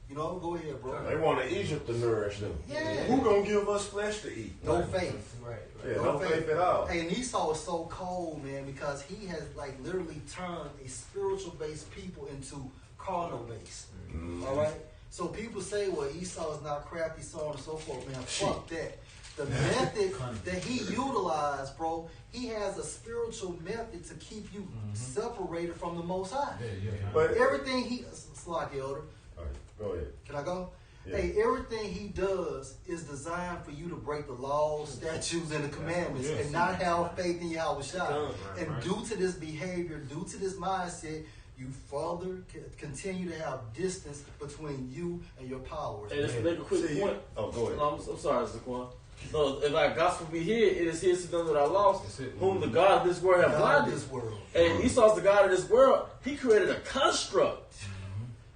[SPEAKER 6] You know, go ahead, bro.
[SPEAKER 1] They wanted Egypt to nourish them.
[SPEAKER 6] Yeah.
[SPEAKER 1] Who gonna give us flesh to eat?
[SPEAKER 6] No faith.
[SPEAKER 7] Right.
[SPEAKER 1] Yeah, no faith at all.
[SPEAKER 6] Hey, and Esau is so cold, man, because he has like literally turned a spiritual based people into carnal based. All right. So people say, well, Esau is not crafty, so on and so forth. Man, fuck that. The method that he utilized, bro, he has a spiritual method to keep you separated from the Most High.
[SPEAKER 1] But
[SPEAKER 6] Everything he, Slack Elder.
[SPEAKER 1] all right, go ahead.
[SPEAKER 6] Can I go?
[SPEAKER 1] Yeah.
[SPEAKER 6] Hey, everything he does is designed for you to break the laws, statutes, and the commandments and not have faith in Yahweh Shai. And due to this behavior, due to this mindset, you further continue to have distance between you and your powers.
[SPEAKER 8] Hey, let's make a quick point.
[SPEAKER 1] Oh, go ahead.
[SPEAKER 8] No, I'm sorry, Zaquan. So if our gospel be here, it is his to them that are lost, whom the God of this world have blinded.
[SPEAKER 6] This world.
[SPEAKER 8] And Esau's the God of this world. He created a construct.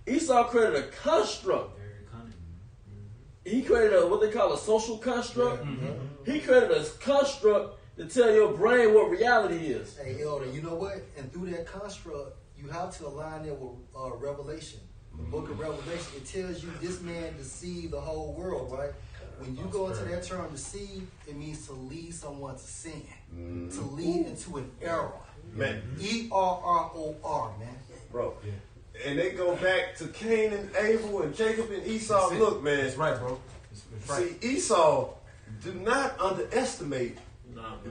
[SPEAKER 8] Esau created a construct.
[SPEAKER 2] Very cunning.
[SPEAKER 8] He created a what they call a social construct. He created a construct to tell your brain what reality is.
[SPEAKER 6] Hey, Elder, you know what? And through that construct, you have to align it with Revelation. The book of Revelation, it tells you this man deceived the whole world, right? When you go into that term deceive, it means to lead someone to sin, to lead into an error.
[SPEAKER 1] Man.
[SPEAKER 6] ERROR, man.
[SPEAKER 1] Bro. And they go back to Cain and Abel and Jacob and Esau. Look, man.
[SPEAKER 5] That's right, bro. It's right.
[SPEAKER 1] See, Esau, do not underestimate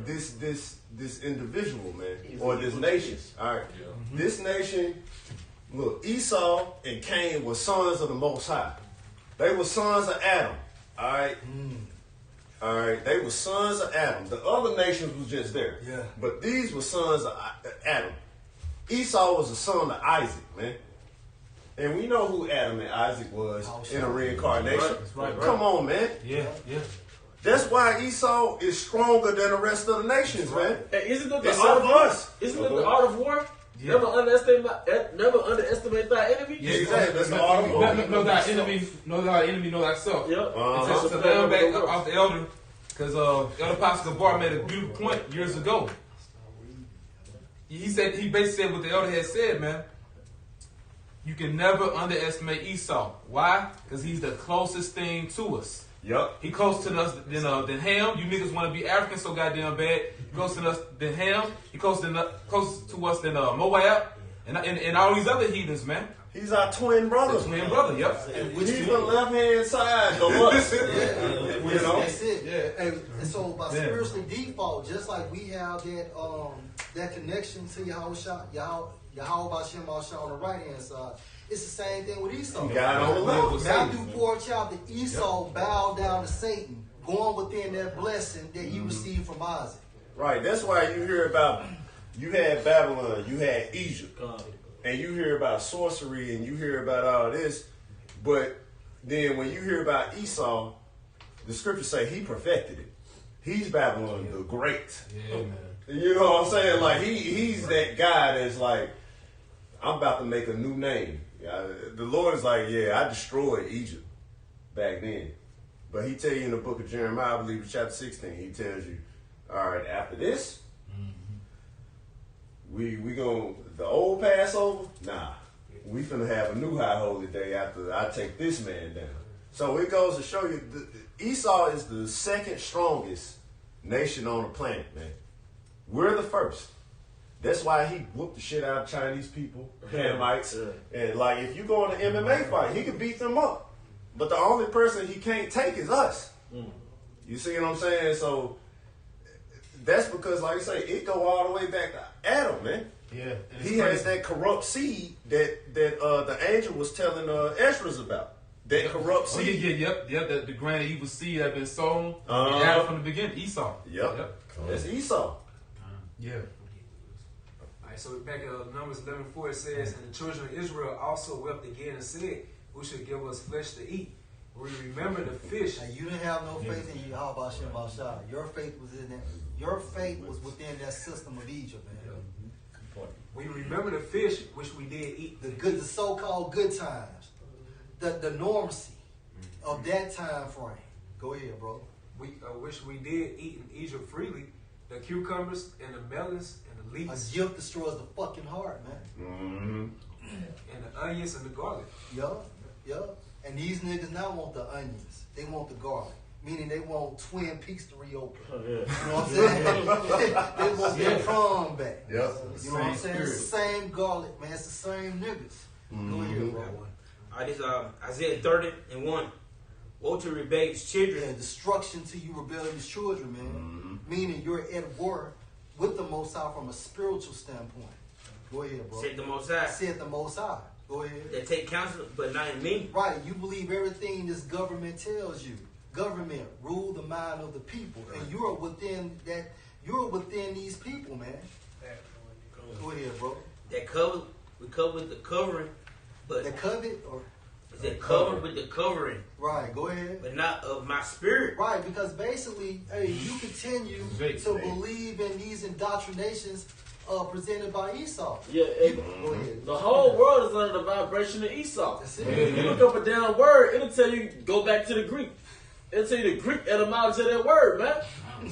[SPEAKER 1] this individual, man, or this nation. All right, this nation. Look, Esau and Cain were sons of the Most High. They were sons of Adam. All right. All right. They were sons of Adam. The other nations was just there.
[SPEAKER 6] Yeah.
[SPEAKER 1] But these were sons of Adam. Esau was a son of Isaac, man. And we know who Adam and Isaac was in a reincarnation.
[SPEAKER 5] Right.
[SPEAKER 1] Come on, man.
[SPEAKER 5] Yeah.
[SPEAKER 1] That's why Esau is stronger than the rest of the nations, man.
[SPEAKER 8] Hey, isn't that the
[SPEAKER 1] It's
[SPEAKER 8] art of
[SPEAKER 1] of
[SPEAKER 8] war?
[SPEAKER 1] us.
[SPEAKER 8] Isn't it the art of war?
[SPEAKER 5] Yeah.
[SPEAKER 8] Never underestimate thy enemy.
[SPEAKER 5] Yeah,
[SPEAKER 1] Exactly. That's the art of war.
[SPEAKER 5] Know thy enemy, know thyself.
[SPEAKER 8] Yep.
[SPEAKER 5] It's to land back off the elder, because Elder Pastor Gabar made a beautiful point years ago. He basically said what the elder had said, man. You can never underestimate Esau. Why? Because he's the closest thing to us.
[SPEAKER 1] Yup.
[SPEAKER 5] He closer to us than Ham. You niggas want to be African so goddamn bad. He closer to us than Ham. He closer to us than Moab and all these other heathens, man.
[SPEAKER 1] He's our twin brother.
[SPEAKER 5] Twin brother, yep.
[SPEAKER 1] He's the left hand side of us. You know?
[SPEAKER 6] That's it. Yeah. And so by spiritually default, just like we have that connection to Yahweh Bashem on the right hand side, it's the same thing with Esau.
[SPEAKER 1] God on the left.
[SPEAKER 6] Matthew 4th chapter, Esau bowed down to Satan, going within that blessing that he received from Isaac.
[SPEAKER 1] Right. That's why you hear about, you had Babylon, you had Egypt, and you hear about sorcery and you hear about all this, but then when you hear about Esau, the scriptures say he perfected it. He's Babylon the Great.
[SPEAKER 5] Yeah, man.
[SPEAKER 1] You know what I'm saying? Like he's that guy that's like, I'm about to make a new name. The Lord is like, yeah, I destroyed Egypt back then. But he tell you in the book of Jeremiah, I believe it's chapter 16, he tells you, all right, after this, we going the old Passover? Nah. We finna have a new high holy day after I take this man down. So it goes to show you, Esau is the second strongest nation on the planet, man. We're the first. That's why he whooped the shit out of Chinese people, Hamites. And like, if you go in an MMA fight, he could beat them up. But the only person he can't take is us. You see what I'm saying? So that's because, like I say, it go all the way back to Adam, man.
[SPEAKER 5] Yeah.
[SPEAKER 1] He has that corrupt seed that the angel was telling Esdras about. That corrupt seed.
[SPEAKER 5] Yep. The grand evil seed that been sown Adam from the beginning. Esau.
[SPEAKER 1] Yep. That's Esau.
[SPEAKER 5] Yeah.
[SPEAKER 7] Alright, so back at Numbers 11:4 it says, and the children of Israel also wept again and said, who should give us flesh to eat? We remember the fish.
[SPEAKER 6] And you didn't have no faith in Yahweh Hashem Bashar. Your faith was in that. Your faith was within that system of Egypt, man.
[SPEAKER 7] We remember the fish which we did eat.
[SPEAKER 6] The so-called good times, the normalcy of that time frame. Go ahead, bro.
[SPEAKER 7] Which we did eat in Egypt freely, the cucumbers and the melons and the leeks.
[SPEAKER 6] A gift destroys the fucking heart, man.
[SPEAKER 7] And the onions and the garlic.
[SPEAKER 6] Yup. And these niggas now want the onions. They want the garlic. Meaning they want Twin Peaks to reopen.
[SPEAKER 8] Oh, yeah.
[SPEAKER 6] You know what I'm saying? They want their prom back.
[SPEAKER 3] Yep.
[SPEAKER 6] You know what I'm saying? It's the same garlic, man. It's the same niggas. Go ahead, bro.
[SPEAKER 4] This Isaiah 30:1. Woe to rebellious children.
[SPEAKER 6] Yeah, destruction to you rebellious children, man. Meaning you're at war with the Most High from a spiritual standpoint. Go ahead, bro.
[SPEAKER 4] Said the Most High.
[SPEAKER 6] Said the Most High. Go ahead.
[SPEAKER 4] They take counsel, but not in me.
[SPEAKER 6] Right. You believe everything this government tells you. Government rule the mind of the people, and you're within that. You're within these people, man. Go ahead, bro.
[SPEAKER 4] That cover, we cover with the covering, but
[SPEAKER 6] the covet or
[SPEAKER 4] is that covered with the covering?
[SPEAKER 6] Right. Go ahead.
[SPEAKER 4] But not of my spirit.
[SPEAKER 6] Right, because basically, hey, you continue to believe in these indoctrinations presented by Esau.
[SPEAKER 8] Yeah,
[SPEAKER 6] go ahead.
[SPEAKER 8] The whole world is under the vibration of Esau.
[SPEAKER 6] That's it.
[SPEAKER 8] You look up a damn word, it'll tell you go back to the Greek. It'll tell you the Greek etymology of that word, man.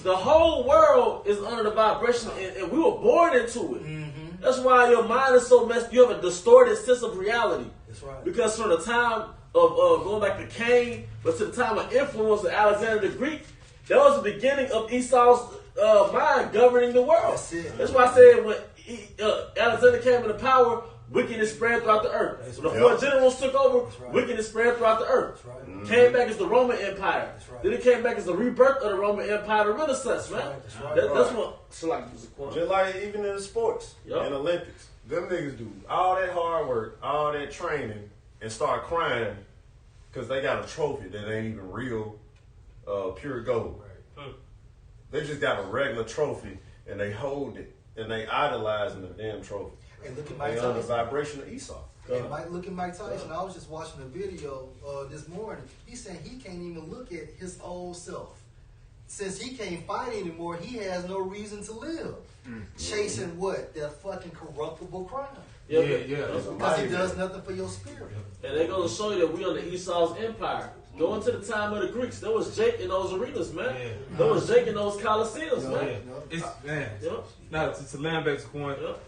[SPEAKER 8] The whole world is under the vibration, and we were born into it. That's why your mind is so messed. You have a distorted sense of reality.
[SPEAKER 6] That's right.
[SPEAKER 8] Because from the time of going back to Cain, but to the time of influence of Alexander the Greek, that was the beginning of Esau's mind governing the world.
[SPEAKER 6] That's it.
[SPEAKER 8] That's why I said when Alexander came into power, wickedness spread throughout the earth.
[SPEAKER 6] That's
[SPEAKER 8] When the
[SPEAKER 6] right.
[SPEAKER 8] four generals took over,
[SPEAKER 6] right.
[SPEAKER 8] wickedness spread throughout the earth.
[SPEAKER 6] That's right.
[SPEAKER 8] Came back as the Roman Empire.
[SPEAKER 6] That's right.
[SPEAKER 8] Then it came back as the rebirth of the Roman Empire, the Renaissance, man.
[SPEAKER 6] That's right.
[SPEAKER 8] That's what. So like,
[SPEAKER 1] Just like even in the sports,
[SPEAKER 8] Yup.
[SPEAKER 1] in Olympics, them niggas do all that hard work, all that training, and start crying because they got a trophy that ain't even real, pure gold. They just got a regular trophy and they hold it and they idolizing the damn trophy.
[SPEAKER 6] And look at Mike
[SPEAKER 1] They on the
[SPEAKER 6] Tyson.
[SPEAKER 1] vibration of Esau.
[SPEAKER 6] And look at Mike Tyson. I was just watching a video this morning. He said he can't even look at his old self. Since he can't fight anymore, he has no reason to live. Chasing what? That fucking corruptible crown.
[SPEAKER 5] Yeah.
[SPEAKER 6] Because it does nothing for your spirit.
[SPEAKER 8] And they're going to show you that we under Esau's empire. Go into the time of the Greeks. There was Jake in those arenas, man. There was Jake in those Colosseums, man.
[SPEAKER 5] It's man.
[SPEAKER 8] Yep.
[SPEAKER 5] Now to Lambeck's point,
[SPEAKER 8] Yep.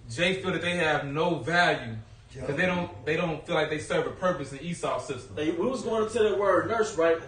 [SPEAKER 5] Jay feel that they have no value because they don't feel like they serve a purpose in Esau's system.
[SPEAKER 8] Hey, we was going into that word nurse, right?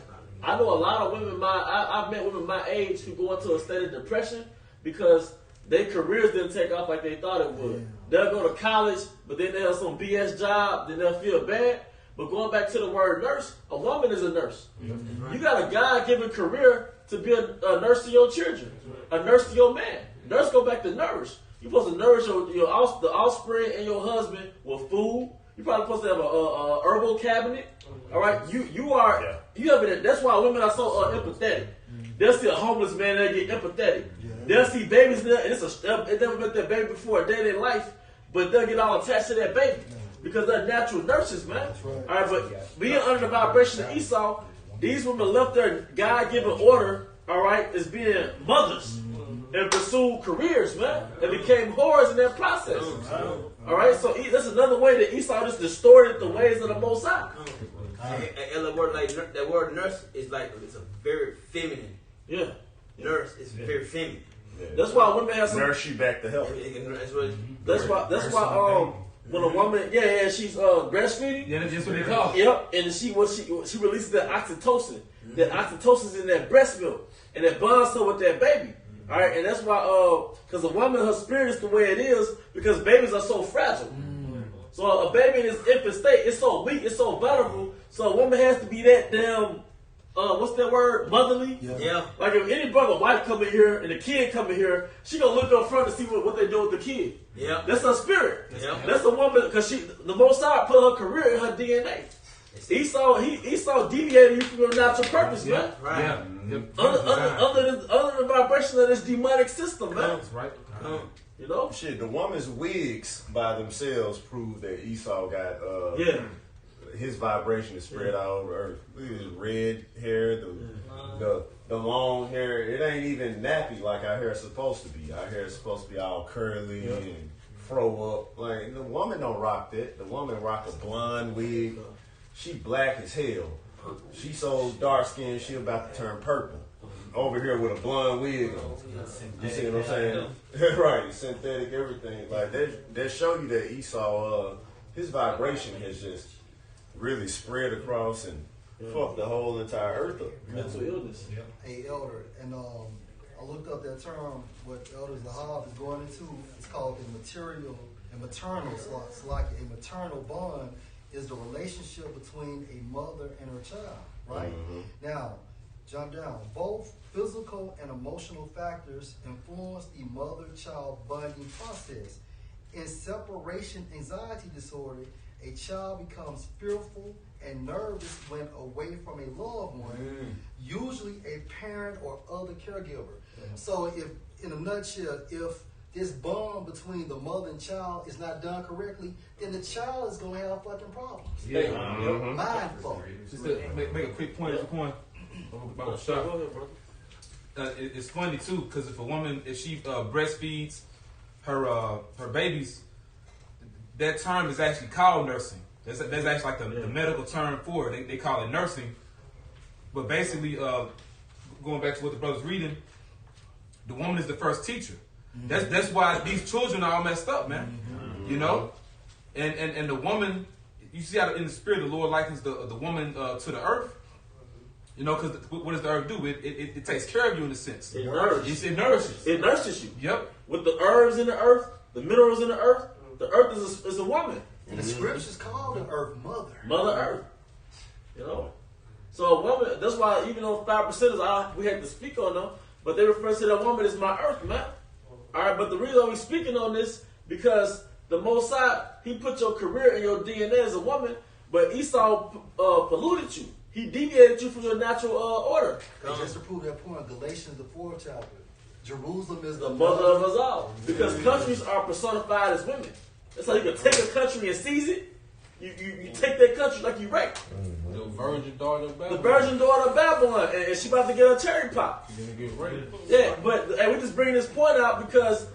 [SPEAKER 8] I know a lot of women I've met women my age who go into a state of depression because their careers didn't take off like they thought it would. They'll go to college, but then they'll have some BS job, then they'll feel bad. But going back to the word nurse, a woman is a nurse. You got a God-given career to be a nurse to your children, a nurse to your man. Nurse go back to nourish. You're supposed to nourish the offspring and your husband with food. You're probably supposed to have a herbal cabinet. All right, you have it. That's why women are so empathetic. They'll see a homeless man and they get empathetic. They'll see babies there, and they never met their baby before a day in their life, but they'll get all attached to that baby because they're natural nurses, man. All right, but being under the vibration of Esau, these women left their God-given order, all right, as being mothers and pursued careers, man, and became whores in that process. All right, so that's another way that Esau just distorted the ways of the Most High.
[SPEAKER 4] And the word like that word nurse is like it's a very feminine.
[SPEAKER 8] Yeah.
[SPEAKER 4] Nurse is very feminine.
[SPEAKER 8] That's why women have some.
[SPEAKER 1] Nurse you back to health.
[SPEAKER 4] That's
[SPEAKER 8] why when a woman she's breastfeeding.
[SPEAKER 5] Yeah, that's just what they call it.
[SPEAKER 8] Yep, and she releases that oxytocin. That oxytocin's in that breast milk, and that bonds her with that baby. All right, and that's why because a woman, her spirit is the way it is because babies are so fragile. So a baby in its infant state, it's so weak, it's so vulnerable. So a woman has to be that damn. What's that word? Motherly?
[SPEAKER 4] Yeah.
[SPEAKER 8] Like if any brother wife come in here and the kid come in here, she gonna look up front to see what they do with the kid.
[SPEAKER 4] Yeah.
[SPEAKER 8] That's her spirit.
[SPEAKER 4] Yeah.
[SPEAKER 8] That's the woman because the Most High put her career in her DNA. Esau deviated you from your natural purpose, man.
[SPEAKER 4] Right.
[SPEAKER 5] Yeah.
[SPEAKER 8] Under the vibration of this demonic system, man.
[SPEAKER 5] That's right.
[SPEAKER 8] You know?
[SPEAKER 1] Shit, the woman's wigs by themselves prove that Esau got his vibration is spread all over earth. Look at his red hair, the long hair. It ain't even nappy like our hair is supposed to be. Our hair is supposed to be all curly and fro up. Like the woman don't rock that. The woman rock a blonde wig. She black as hell. She so dark skinned she about to turn purple. over here with a blonde wig on. You see what I'm saying? Right, synthetic everything. Like that show you that Esau, his vibration has just really spread across and fucked the whole entire earth up.
[SPEAKER 8] Mental illness.
[SPEAKER 6] Hey, elder, and I looked up that term. What Elder Zahab is going into. It's called a maternal a maternal bond is the relationship between a mother and her child. Right now, jump down. Both physical and emotional factors influence the mother-child bonding process. In separation anxiety disorder, a child becomes fearful and nervous when away from a loved one, usually a parent or other caregiver. So if, in a nutshell, if this bond between the mother and child is not done correctly, then the child is going to have fucking problems. Mindful.
[SPEAKER 5] Just to make a quick point about the show. It's funny too, because if a woman, if she breastfeeds her babies, that term is actually called nursing. That's actually like the medical term for it. They call it nursing. But basically, going back to what the brother's reading, the woman is the first teacher. That's why these children are all messed up, man. You know, and the woman, you see how in the spirit the Lord likens the woman to the earth. You know, because what does the earth do? It takes care of you in a sense.
[SPEAKER 8] It nourishes.
[SPEAKER 5] It nourishes.
[SPEAKER 8] It nurses you.
[SPEAKER 5] Yep.
[SPEAKER 8] With the herbs in the earth, the minerals in the earth is a woman.
[SPEAKER 6] And the scriptures call the earth mother.
[SPEAKER 8] Mother Earth. You know? So a woman, that's why even though 5% we had to speak on them, but they refer to that woman as my earth, man. Alright, but the reason we're speaking on this, because the Most High, he put your career in your DNA as a woman, but Esau polluted you. He deviated you from your natural order.
[SPEAKER 6] And just to prove that point, Galatians, the 4th chapter, Jerusalem is
[SPEAKER 8] the mother of us all. Because countries are personified as women. That's how you can take a country and seize it. You take that country like you rape.
[SPEAKER 11] The virgin daughter of Babylon.
[SPEAKER 8] The virgin daughter of Babylon. And she about to get a cherry pop.
[SPEAKER 11] She's going to get raped.
[SPEAKER 8] Yeah, but we just bring this point out because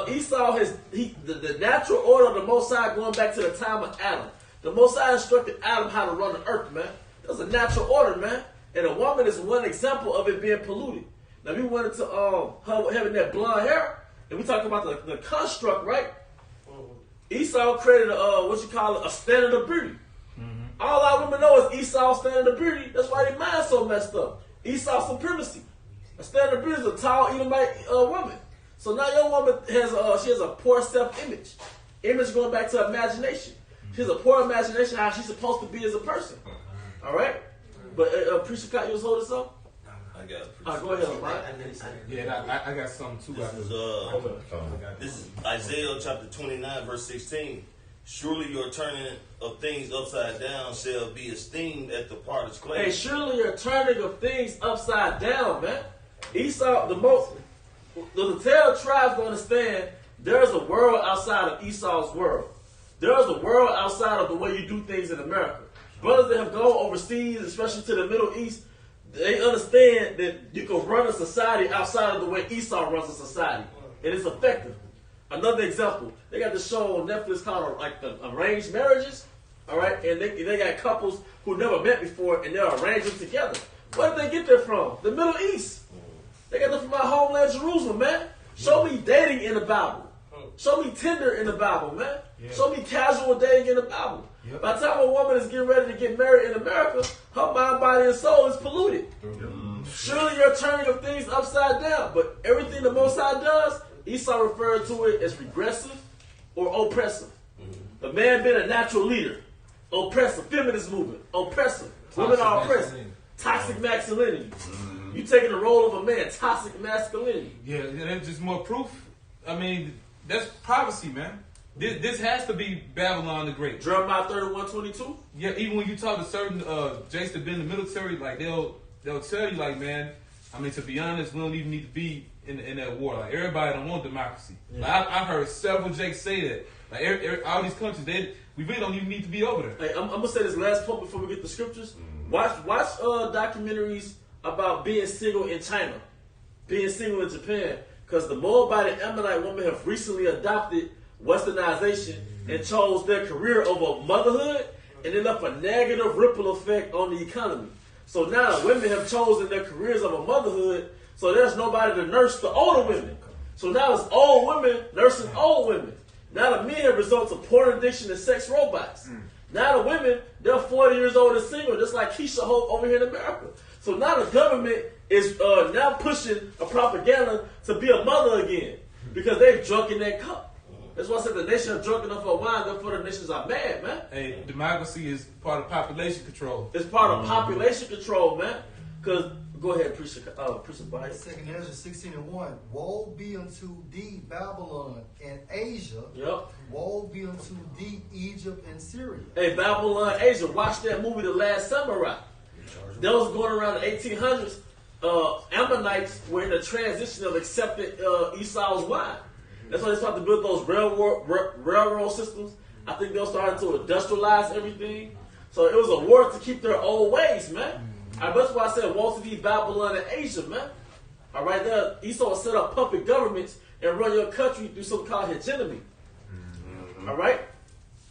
[SPEAKER 8] Esau has, the natural order of the Most High going back to the time of Adam. The Most High instructed Adam how to run the earth, man. That's a natural order, man. And a woman is one example of it being polluted. Now, we went into her having that blonde hair, and we talked about the construct, right? Esau created a standard of beauty. All our women know is Esau's standard of beauty. That's why their mind's so messed up. Esau's supremacy. A standard of beauty is a tall Edomite woman. So now your woman has a poor self-image. Image going back to imagination. She has a poor imagination how she's supposed to be as a person. All right? But Priest Scott, you was holding something?
[SPEAKER 9] I got it.
[SPEAKER 8] Go ahead, Mike.
[SPEAKER 5] Yeah, I got something too.
[SPEAKER 9] This is Isaiah chapter 29, verse 16. Surely your turning of things upside down shall be esteemed at the potter's clay.
[SPEAKER 8] Hey, surely your turning of things upside down, man. Esau, the 12 tribes to understand there's a world outside of Esau's world. There's a world outside of the way you do things in America. Brothers that have gone overseas, especially to the Middle East, they understand that you can run a society outside of the way Esau runs a society. And it's effective. Another example, they got this show on Netflix called Arranged Marriages. All right? And they got couples who never met before and they're arranging together. Where did they get that from? The Middle East. They got that from my homeland, Jerusalem, man. Show me dating in the Bible. Show me Tinder in the Bible, man. Yeah. Show me casual dating in the Bible. Yep. By the time a woman is getting ready to get married in America, her mind, body, and soul is polluted. Surely you're turning of things upside down. But everything the Most High does, Esau referred to it as regressive or oppressive. The man being a natural leader. Oppressive. Feminist movement. Oppressive. Women are oppressive. Toxic masculinity. You taking the role of a man. Toxic masculinity.
[SPEAKER 5] Yeah, that's just more proof. I mean, that's prophecy, man. This has to be Babylon the Great.
[SPEAKER 8] Jeremiah 31:22.
[SPEAKER 5] Yeah, even when you talk to certain Jakes that been in the military, like they'll tell you, like, man, I mean, to be honest, we don't even need to be in that war. Like, everybody don't want democracy. Yeah. Like, I've heard several Jakes say that. Like, all these countries, we really don't even need to be over there.
[SPEAKER 8] Hey, I'm gonna say this last point before we get the scriptures. Watch documentaries about being single in China, being single in Japan, because the Moabite and Ammonite women have recently adopted Westernization and chose their career over motherhood, and it left a negative ripple effect on the economy. So now women have chosen their careers of a motherhood, so there's nobody to nurse the older women. So now it's old women nursing old women. Now the men have resulted to porn addiction and sex robots. Now the women, they're 40 years old and single, just like Keisha Hope over here in America. So now the government is now pushing a propaganda to be a mother again because they've drunk in that cup. That's why I said the nation are drunk enough for wine, therefore the nations are mad, man.
[SPEAKER 5] Hey, democracy is part of population control.
[SPEAKER 8] It's part of population control, man. Because, go ahead, preach Bible.
[SPEAKER 6] Second Ezra 16:1. Woe be unto thee, Babylon and Asia.
[SPEAKER 8] Yep.
[SPEAKER 6] Woe be unto thee, Egypt and Syria.
[SPEAKER 8] Hey, Babylon, Asia, watch that movie, The Last Samurai. Those going around the 1800s. Ammonites were in the transition of accepting Esau's wife. That's why they started to build those railroad systems. I think they were starting to industrialize everything. So it was a war to keep their old ways, man. That's why I said, woe to thee, Babylon and Asia, man. All right, there, Esau will set up puppet governments and run your country through something called hegemony. All right?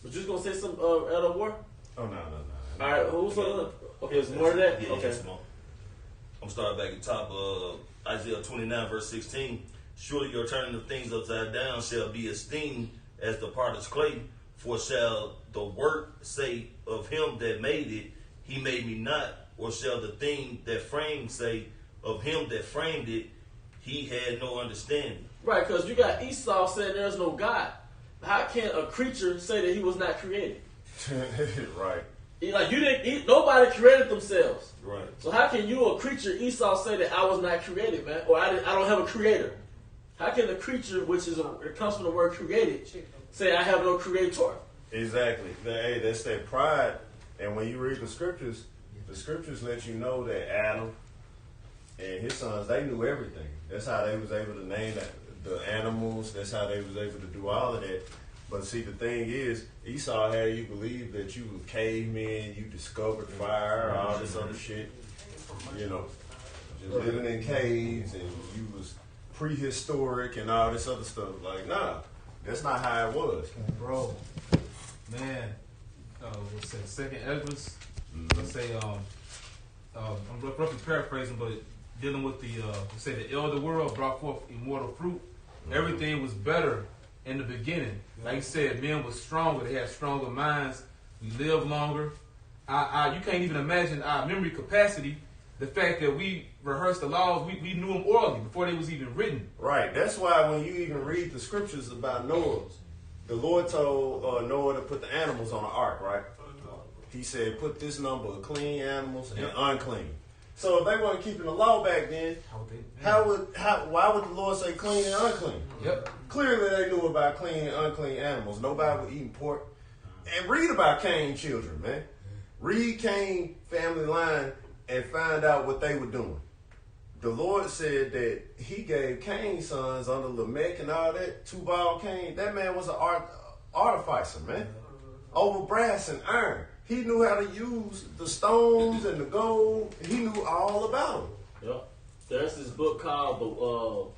[SPEAKER 8] But you just going to say something, Elder War?
[SPEAKER 1] Oh, no.
[SPEAKER 8] All right, who's on the... Okay, there's more of that?
[SPEAKER 9] Yeah,
[SPEAKER 8] okay.
[SPEAKER 9] I'm starting back at the top of Isaiah 29, verse 16. Surely your turning of things upside down shall be esteemed as the potter's clay. For shall the work say of him that made it, he made me not? Or shall the thing that framed say of him that framed it, he had no understanding?
[SPEAKER 8] Right, because you got Esau saying there's no God. How can a creature say that he was not created?
[SPEAKER 1] Right.
[SPEAKER 8] Like nobody created themselves.
[SPEAKER 9] Right.
[SPEAKER 8] So how can you, a creature, Esau, say that I was not created, man? Or I don't have a creator? How can a creature, which it comes from the word created, say I have no creator?
[SPEAKER 1] Exactly. Hey, that's that pride. And when you read the scriptures let you know that Adam and his sons, they knew everything. That's how they was able to name the animals. That's how they was able to do all of that. But see, the thing is, Esau had you believe that you were cavemen, you discovered fire, all this other shit. You know, just living in caves, and you was prehistoric and all this other stuff. Like, nah, that's not how it was.
[SPEAKER 5] Bro, man, what's that? Second Ezra, let's say, I'm roughly paraphrasing, but dealing with the elder world brought forth immortal fruit. Everything was better in the beginning. Like you said, men were stronger. They had stronger minds. We lived longer. You can't even imagine our memory capacity. The fact that we rehearsed the laws, we knew them orally before they was even written.
[SPEAKER 1] Right. That's why when you even read the scriptures about Noah, the Lord told Noah to put the animals on the ark, right? He said, put this number of clean animals and unclean. So if they weren't keeping the law back then, why would the Lord say clean and unclean?
[SPEAKER 5] Yep.
[SPEAKER 1] Clearly they knew about clean and unclean animals. Nobody was eating pork. And read about Cain's children, man. Read Cain's family line and find out what they were doing. The Lord said that he gave Cain's sons under Lamech and all that, Tubal Cain. That man was an artificer, man. Over brass and iron. He knew how to use the stones and the gold. He knew all about them.
[SPEAKER 8] Yep. There's this book called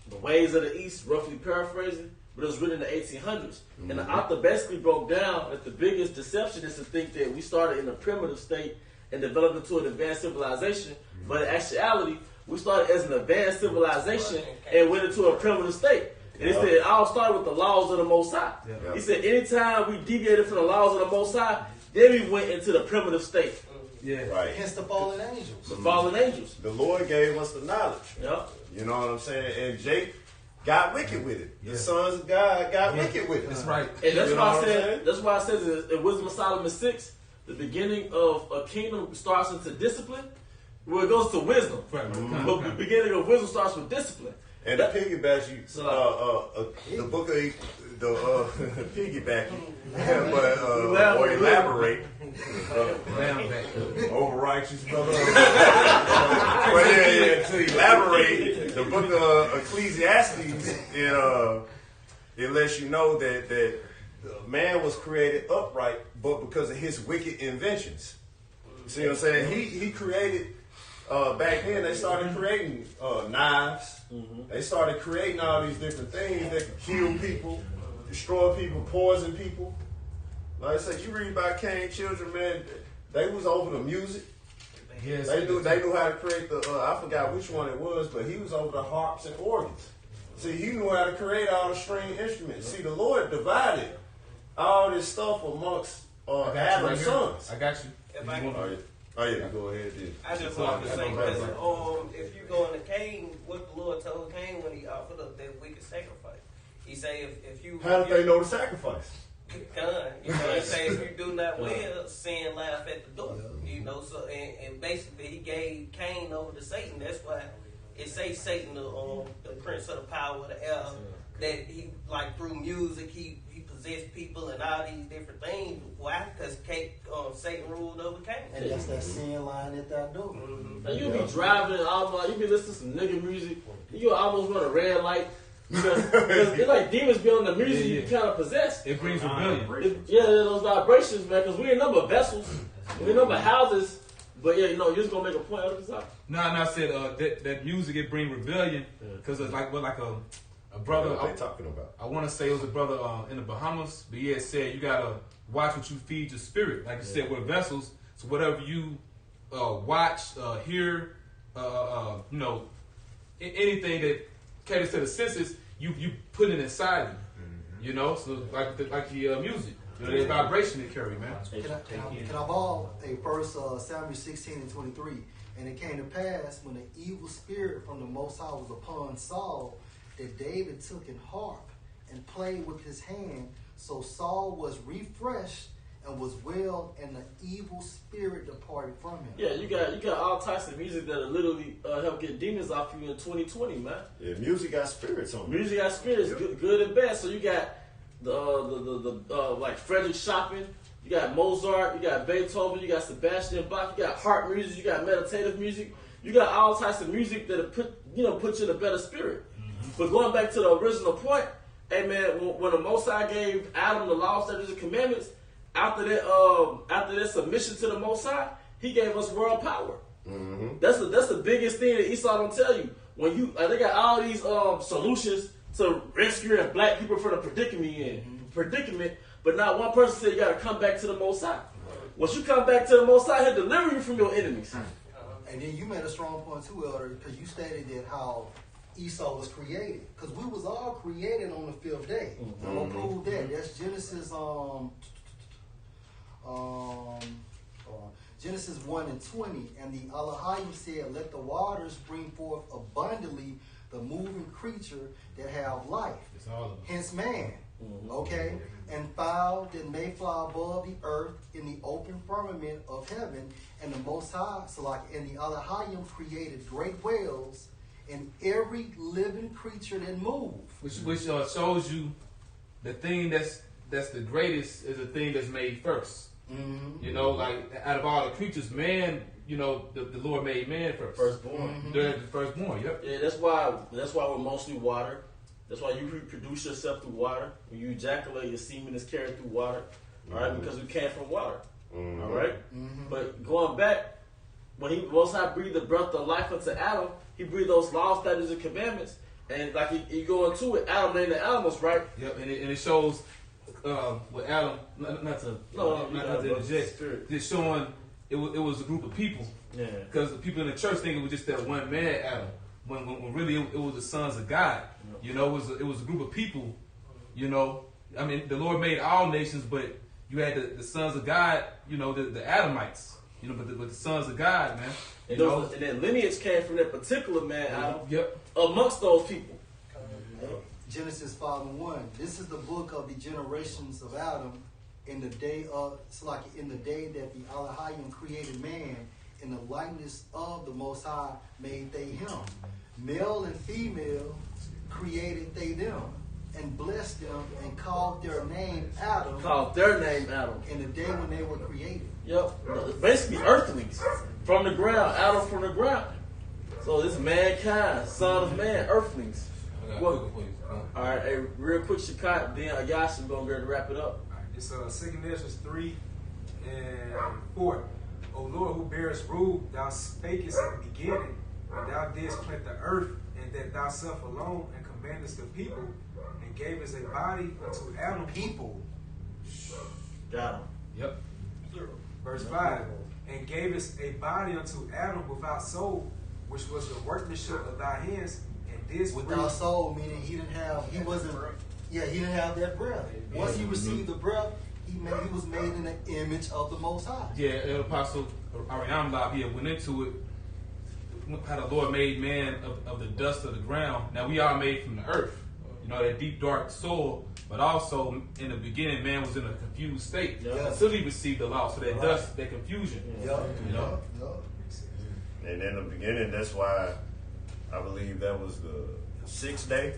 [SPEAKER 8] The Ways of the East, roughly paraphrasing, but it was written in the 1800s. And the author basically broke down that the biggest deception is to think that we started in a primitive state and developed into an advanced civilization. But in actuality, we started as an advanced civilization and went into a primitive state. And he said it all started with the laws of the Most High. Yep. He said anytime we deviated from the laws of the Most High, then we went into the primitive state.
[SPEAKER 5] Yeah.
[SPEAKER 1] Right.
[SPEAKER 6] Hence the fallen angels.
[SPEAKER 8] The fallen angels.
[SPEAKER 1] The Lord gave us the knowledge.
[SPEAKER 8] Yep.
[SPEAKER 1] You know what I'm saying? And Jake got wicked with it. The sons of God got wicked with it.
[SPEAKER 5] That's right.
[SPEAKER 8] And that's
[SPEAKER 1] You know
[SPEAKER 8] why I
[SPEAKER 1] what I'm
[SPEAKER 8] said.
[SPEAKER 1] saying?
[SPEAKER 8] That's why I said in Wisdom of Solomon 6, the beginning of a kingdom starts into discipline. Well, it goes to wisdom.
[SPEAKER 5] Right.
[SPEAKER 8] But the beginning of wisdom starts with discipline.
[SPEAKER 1] And the piggyback you, the book of the piggyback you, but or elaborate. Over-righteous brother. But to elaborate, the book of Ecclesiastes, it lets you know that man was created upright, but because of his wicked inventions. See what I'm saying? He created. Back then, they started creating knives. They started creating all these different things that could kill people, destroy people, poison people. Like I said, you read about Cain's children, man, they was over the music.
[SPEAKER 5] Yes,
[SPEAKER 1] They knew how to create the. I forgot which one it was, but he was over the harps and organs. See, he knew how to create all the string instruments. See, the Lord divided all this stuff amongst Adam's sons.
[SPEAKER 5] I got you.
[SPEAKER 10] If I
[SPEAKER 1] Oh yeah, go ahead. Dude.
[SPEAKER 10] I just wanted to say, because if you go into Cain, what the Lord told Cain when he offered up that wicked sacrifice, he say if you
[SPEAKER 1] How did they know the sacrifice?
[SPEAKER 10] he say if you do not will, sin laugh at the door. You know, so and basically he gave Cain over to Satan. That's why it say Satan, the prince of the power of the air, that he like through music he possessed people and all these different things. Why? Because Satan ruled over Cain.
[SPEAKER 6] And that's that sin line at that door.
[SPEAKER 8] And you be driving, you be listening to some nigga music, you almost run a red light. Because it's like demons be on the music you kind of possess.
[SPEAKER 5] It brings rebellion.
[SPEAKER 8] Those vibrations, man, because we ain't number vessels, we ain't number houses. But yeah, you're just gonna make a point out of this time.
[SPEAKER 5] No, I said that music it bring rebellion because it's like a brother.
[SPEAKER 1] What they talking about?
[SPEAKER 5] I want to say it was a brother in the Bahamas, but he had said you gotta watch what you feed your spirit. Like you said, we're vessels, so whatever you watch, hear, anything that caters to the senses, you put it inside you. You know, so like the music. The vibration it carry, man.
[SPEAKER 6] Can I borrow a verse, Samuel 16:23? And it came to pass when the evil spirit from the Most High was upon Saul, that David took an harp and played with his hand. So Saul was refreshed and was well, and the evil spirit departed from him.
[SPEAKER 8] Yeah, you got all types of music that'll literally help get demons off you in 2020, man.
[SPEAKER 1] Yeah, music got spirits on it.
[SPEAKER 8] Music got spirits, good and bad. So you got the like Frederick Chopin, you got Mozart, you got Beethoven, you got Sebastian Bach, you got harp music, you got meditative music, you got all types of music that'll put you in a better spirit. But going back to the original point, hey man, when the Most High gave Adam the law, statutes, and commandments, after that submission to the Most High, He gave us world power. That's the biggest thing that Esau don't tell you. When they got all these solutions to rescuing black people from the predicament, but not one person said you got to come back to the Most High. Once you come back to the Most High, He'll deliver you from your enemies.
[SPEAKER 6] And then you made a strong point too, Elder, because you stated that how Esau was created, because we was all created on the 5th day. I'm gonna prove that. That's Genesis Genesis 1:20, and the Elohim said, "Let the waters bring forth abundantly the moving creature that have life." Hence man. Okay, and fowl that may fly above the earth in the open firmament of heaven, and the Most High, and the Elohim created great whales and every living creature that moves.
[SPEAKER 5] Which shows you the thing that's the greatest is the thing that's made first. You know, like out of all the creatures, man, the Lord made man first.
[SPEAKER 8] Firstborn.
[SPEAKER 5] The firstborn, yep.
[SPEAKER 8] Yeah, that's why we're mostly water. That's why you reproduce yourself through water. When you ejaculate, your semen is carried through water. All right, because we came from water. All right? But going back, when Most High breathed the breath of life into Adam, He breathed those laws, statutes, and commandments. And like you go into it, Adam named the animals, right?
[SPEAKER 5] Yep, and it shows with Adam, not to interject, just showing it was a group of people.
[SPEAKER 8] Yeah.
[SPEAKER 5] Because the people in the church think it was just that one man, Adam. When really it was the sons of God. It was a group of people. I mean, the Lord made all nations, but you had the sons of God. The Adamites. But the sons of God, man.
[SPEAKER 8] And that lineage came from that particular man, Adam.
[SPEAKER 5] Yep.
[SPEAKER 8] Amongst those people.
[SPEAKER 6] Genesis 5:1. This is the book of the generations of Adam in the day that the Elohim created man, in the likeness of the Most High made they him. Male and female created they them, and blessed them, and called their name Adam. In the day when they were created.
[SPEAKER 8] Yep. Basically earthlings. From the ground. Adam from the ground. So this mankind, son of man, earthlings. Alright, hey, real quick, Shakat, then Ayash, we're going to wrap it up.
[SPEAKER 7] It's 2 Ezra 3:4. O Lord, who bearest rule, thou spakest at the beginning, and thou didst plant the earth, and that thou self alone, and commandest the people, and gavest a body unto Adam.
[SPEAKER 6] People.
[SPEAKER 8] Got him.
[SPEAKER 5] Yep.
[SPEAKER 7] Verse 5. and gave us a body unto Adam without soul, which was the workmanship of thy hands, and this
[SPEAKER 6] Without soul, meaning he didn't have that breath. Once he received the breath, he was made in the image of the Most High.
[SPEAKER 5] Yeah, the Apostle Ariam Lab here went into it, how the Lord made man of the dust of the ground. Now we are made from the earth, you know, that deep dark soil, but also in the beginning man was in a confused state until he received the law. So that dust, that confusion, you know.
[SPEAKER 1] And in the beginning, that's why I believe that was the 6th day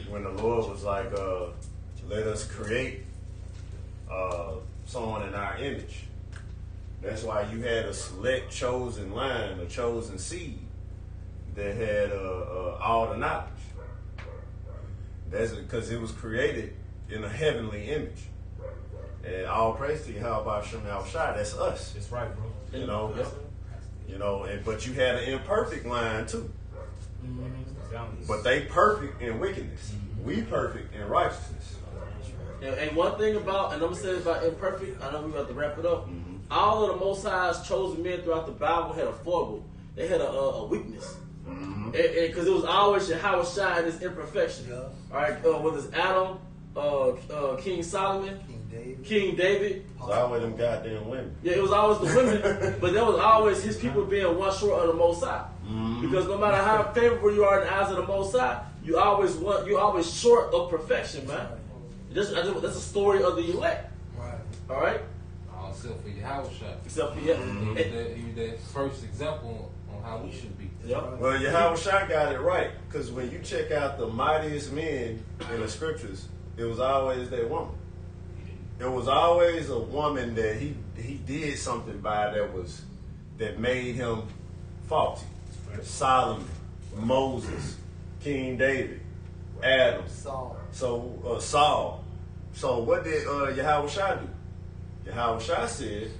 [SPEAKER 1] when the Lord was like, let us create someone in our image. That's why you had a select chosen line, a chosen seed that had all the knowledge. That's because it was created in a heavenly image. And all praise to you, how about Shem Al-Shai? That's us.
[SPEAKER 5] That's right, bro.
[SPEAKER 1] You know, but you had an imperfect line too. But they perfect in wickedness. We perfect in righteousness.
[SPEAKER 8] And one thing about, and I'm going to say about imperfect, I know we're about to wrap it up. All of the Most High's chosen men throughout the Bible had a foible. They had a weakness. Because it was always Yahweh Shai and his imperfection. All right, whether it's Adam, King Solomon, King David.
[SPEAKER 1] It's always them goddamn women.
[SPEAKER 8] Yeah, it was always the women, but that was always his people being one short of the Most High. Because no matter how favorable you are in the eyes of the Most High, you always short of perfection, man. That's a story of the elect.
[SPEAKER 6] Right.
[SPEAKER 8] All right.
[SPEAKER 11] Except for Yahweh Shai.
[SPEAKER 8] Except for
[SPEAKER 11] He was that first example on how we should be.
[SPEAKER 8] Yep.
[SPEAKER 1] Well, Yahweh Shai got it right, because when you check out the mightiest men in the scriptures, it was always that woman. It was always a woman that he did something by that made him faulty. Solomon, Moses, King David, Adam,
[SPEAKER 6] Saul.
[SPEAKER 1] Saul. So what did Yahweh Shai do? Yahweh Shai said,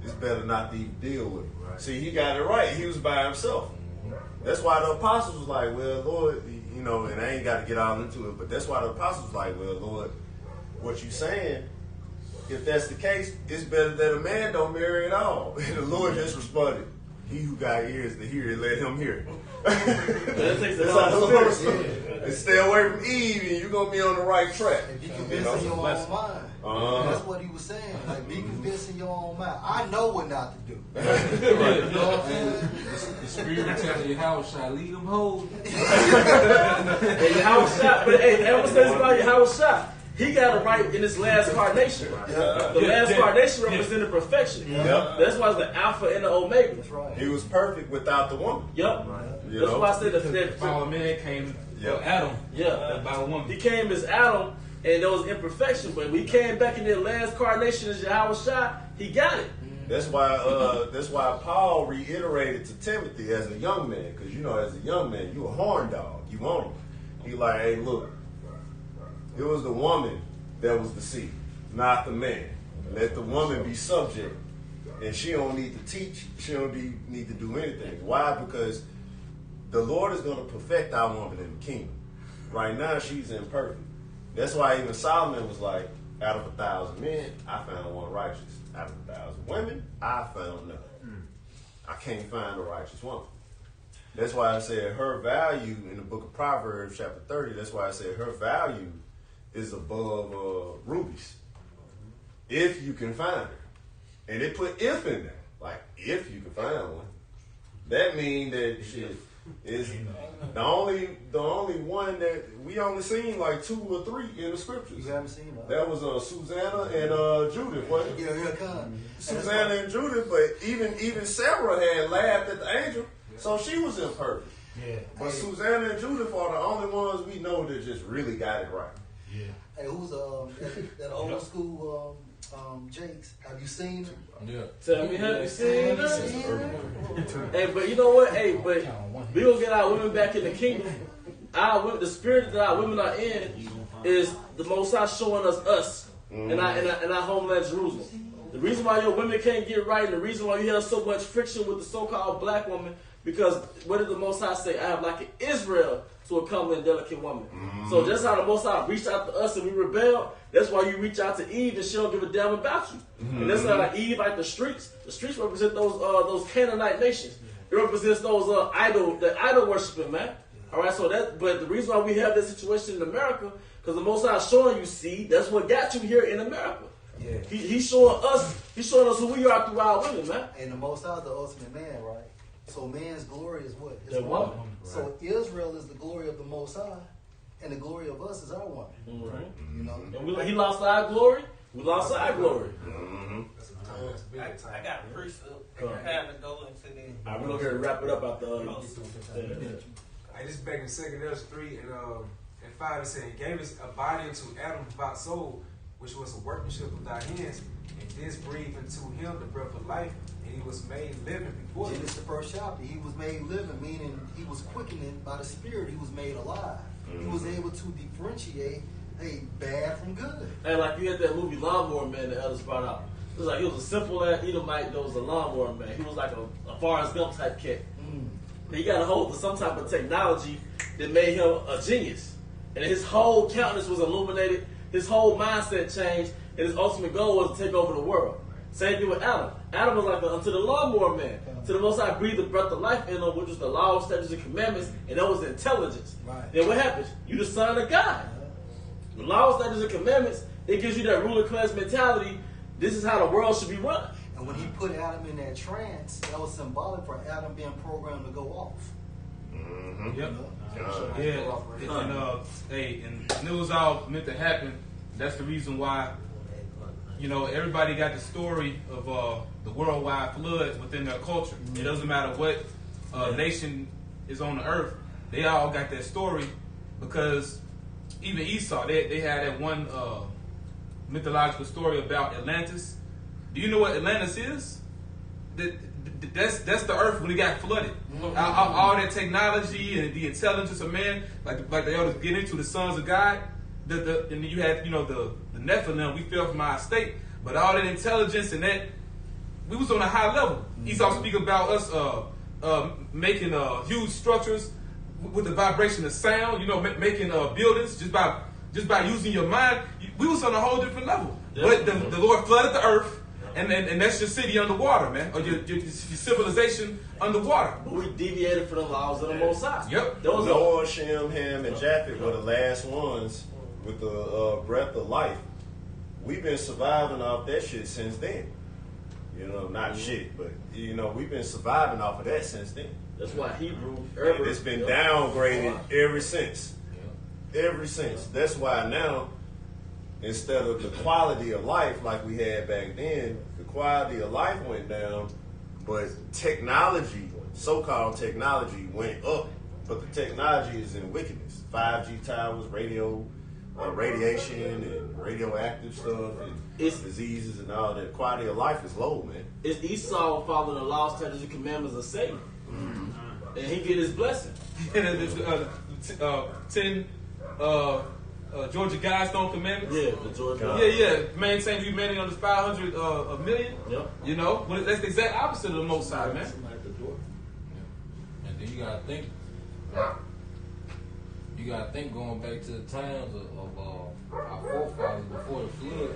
[SPEAKER 1] it's better not to even deal with him. Right. See, he got it right. He was by himself. That's why the apostles was like, well, Lord, you know, and I ain't got to get all into it, but that's why the apostles was like, well, Lord, what you saying, if that's the case, it's better that a man don't marry at all. And the Lord just responded, he who got ears to hear, let him hear. That's how the Lord said. And stay away from Eve, and you're going to be on the right track.
[SPEAKER 6] And be convinced in your own mind. That's what he was saying. Like, be convinced in your own mind. I know what not to do.
[SPEAKER 11] You know what I'm saying? The spirit telling Yahweh Shai, lead them hoes.
[SPEAKER 8] And Yahweh Shai, but hey, I'm going to say this about Yahweh Shai. He got it right in his last carnation. The last carnation represented perfection. That's why it's the Alpha and the Omega.
[SPEAKER 6] That's right.
[SPEAKER 1] He was perfect without the woman.
[SPEAKER 8] Yep.
[SPEAKER 1] You
[SPEAKER 8] That's
[SPEAKER 1] know?
[SPEAKER 8] why I said that.
[SPEAKER 5] All men came Adam. By a woman.
[SPEAKER 8] He came as Adam, and there was imperfection. But when he came back in that last carnation as Yahweh Shai, he got it.
[SPEAKER 1] That's why Paul reiterated to Timothy as a young man, because you know, as a young man, you a horn dog. You want him. He like, hey, look, it was the woman that was deceived, not the man. Let the woman be subject, and she don't need to teach. She don't need to do anything. Why? Because the Lord is going to perfect our woman in the kingdom. Right now, she's imperfect. That's why even Solomon was like, out of 1,000 men, I found one righteous. Out of 1,000 women, I found none. I can't find a righteous woman. That's why I said her value in the book of Proverbs, chapter 30, that's why I said her value is above rubies. If you can find her. And they put if in there. Like, if you can find one. That means that shit is the only one that we only seen like 2 or 3 in the scriptures.
[SPEAKER 6] You haven't seen her.
[SPEAKER 1] That was Susanna and Judith, wasn't it?
[SPEAKER 6] Yeah, come.
[SPEAKER 1] Susanna and Judith, but even Sarah had laughed at the angel, so she was imperfect.
[SPEAKER 6] Yeah.
[SPEAKER 1] But Susanna and Judith are the only ones we know that just really got it right.
[SPEAKER 6] Yeah. Hey, who's that old school Jakes? Have you seen him?
[SPEAKER 11] Yeah.
[SPEAKER 8] Tell me, have you seen her? Hey, but you know what? Hey, but we gonna get our women back in the kingdom. The spirit that our women are in is the Most High showing us in our homeland Jerusalem. The reason why your women can't get right, and the reason why you have so much friction with the so-called black woman, because what did the Most High say? I have like an Israel to a comely and delicate woman. So just how the Most High reached out to us and we rebelled, that's why you reach out to Eve and she don't give a damn about you. And that's how like Eve, like the streets represent those Canaanite nations. It represents those the idol worshiping, man. All right, but the reason why we have this situation in America, because the Most High is showing you, see, that's what got you here in America.
[SPEAKER 6] Yeah.
[SPEAKER 8] He's showing us who we are through our women, man.
[SPEAKER 6] And the Most High is the ultimate man, right? So man's glory is what? It's
[SPEAKER 8] The woman.
[SPEAKER 6] woman. So Israel is the glory of the Most High, and the glory of us is our woman.
[SPEAKER 8] Mm-hmm.
[SPEAKER 6] You know?
[SPEAKER 8] And he lost our glory. We lost our glory.
[SPEAKER 10] I got a precept. Time to go into the.
[SPEAKER 8] All right, we're going to wrap it up after
[SPEAKER 7] I just back in 2nd Ezra 3 and 5, it said, "He gave us a body unto Adam without soul, which was a workmanship without hands, and this breathed into him the breath of life, and he was made living before him."
[SPEAKER 6] Genesis the 1st chapter, he was made living, meaning he was quickened by the Spirit. He was made alive. He was able to differentiate bad from good.
[SPEAKER 8] And like you had that movie Lawnmower Man, the elders brought out. It was like, he was a simple ass Edomite that was a lawnmower man. He was like a Forrest Gump type cat. He got a hold of some type of technology that made him a genius. And his whole countenance was illuminated, his whole mindset changed, and his ultimate goal was to take over the world. Same thing with Adam. Adam was like unto the lawnmower man. To the Most High breathed the breath of life in him, which was the law, statutes, and commandments, and that was intelligence.
[SPEAKER 6] Right.
[SPEAKER 8] Then what happens? You the son of God. The law, statutes, and commandments, it gives you that ruler class mentality. This is how the world should be run.
[SPEAKER 6] And when he put Adam in that trance, that was symbolic for Adam being programmed to go off.
[SPEAKER 5] Yep.
[SPEAKER 6] You know?
[SPEAKER 5] And it was all meant to happen. That's the reason why, everybody got the story of the worldwide flood within their culture. It doesn't matter what nation is on the earth. They all got that story because even Esau, they had that one mythological story about Atlantis. Do you know what Atlantis is? That's the earth when it got flooded. All that technology and the intelligence of man, like the elders get into, the sons of God. And then you had the Nephilim. We fell from our state, but all that intelligence and that, we was on a high level. Esau speak about us making huge structures with the vibration of sound. Making buildings just by using your mind. We was on a whole different level. But the Lord flooded the earth. And that's your city underwater, man, or your civilization underwater.
[SPEAKER 8] But we deviated from the laws of the Most High.
[SPEAKER 1] Yep. Noah, Shem, Ham, and Japheth were the last ones with the breath of life. We've been surviving off that shit since then. Not shit, but we've been surviving off of that since then.
[SPEAKER 8] That's why Hebrew.
[SPEAKER 1] And it's been downgraded ever since. Ever since. That's why now, instead of the quality of life like we had back then, the quality of life went down, but technology, so-called technology, went up. But the technology is in wickedness. 5G towers, radiation, and radioactive stuff, and diseases and all that. Quality of life is low, man.
[SPEAKER 8] It's Esau following the laws, statutes, and commandments of Satan. And he get his blessing.
[SPEAKER 5] 10 Georgia Guidestone Commandments.
[SPEAKER 8] Yeah, the Georgia.
[SPEAKER 5] Yeah. Maintain humanity under 500 million.
[SPEAKER 8] Yep.
[SPEAKER 5] That's the exact opposite of the Most High, man.
[SPEAKER 11] And then you gotta think going back to the times of our forefathers before the flood.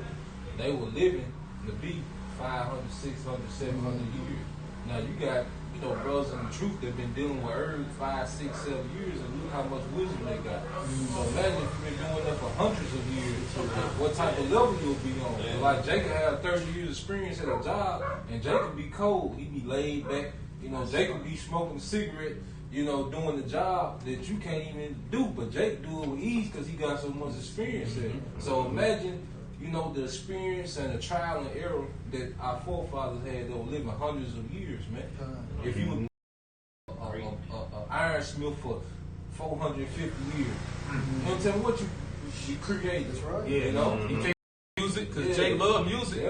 [SPEAKER 11] They were living to be 500, 600, 700 years. Now you got brothers in the truth that been dealing with herbs 5, 6, 7 years, and look how much wisdom they got. So imagine if you've been doing that for hundreds of years, what type of level you'll be on. Like Jacob had 30 years experience at a job, and Jacob be cold. He be laid back. Jacob be smoking a cigarette, doing the job that you can't even do. But Jake do it with ease because he got so much experience in it. So imagine, the experience and the trial and error that our forefathers had that were living hundreds of years, man. If you were an ironsmith for 450 years, you know what I'm saying? What you create. That's right.
[SPEAKER 5] Yeah, you can't music because Jake loved music,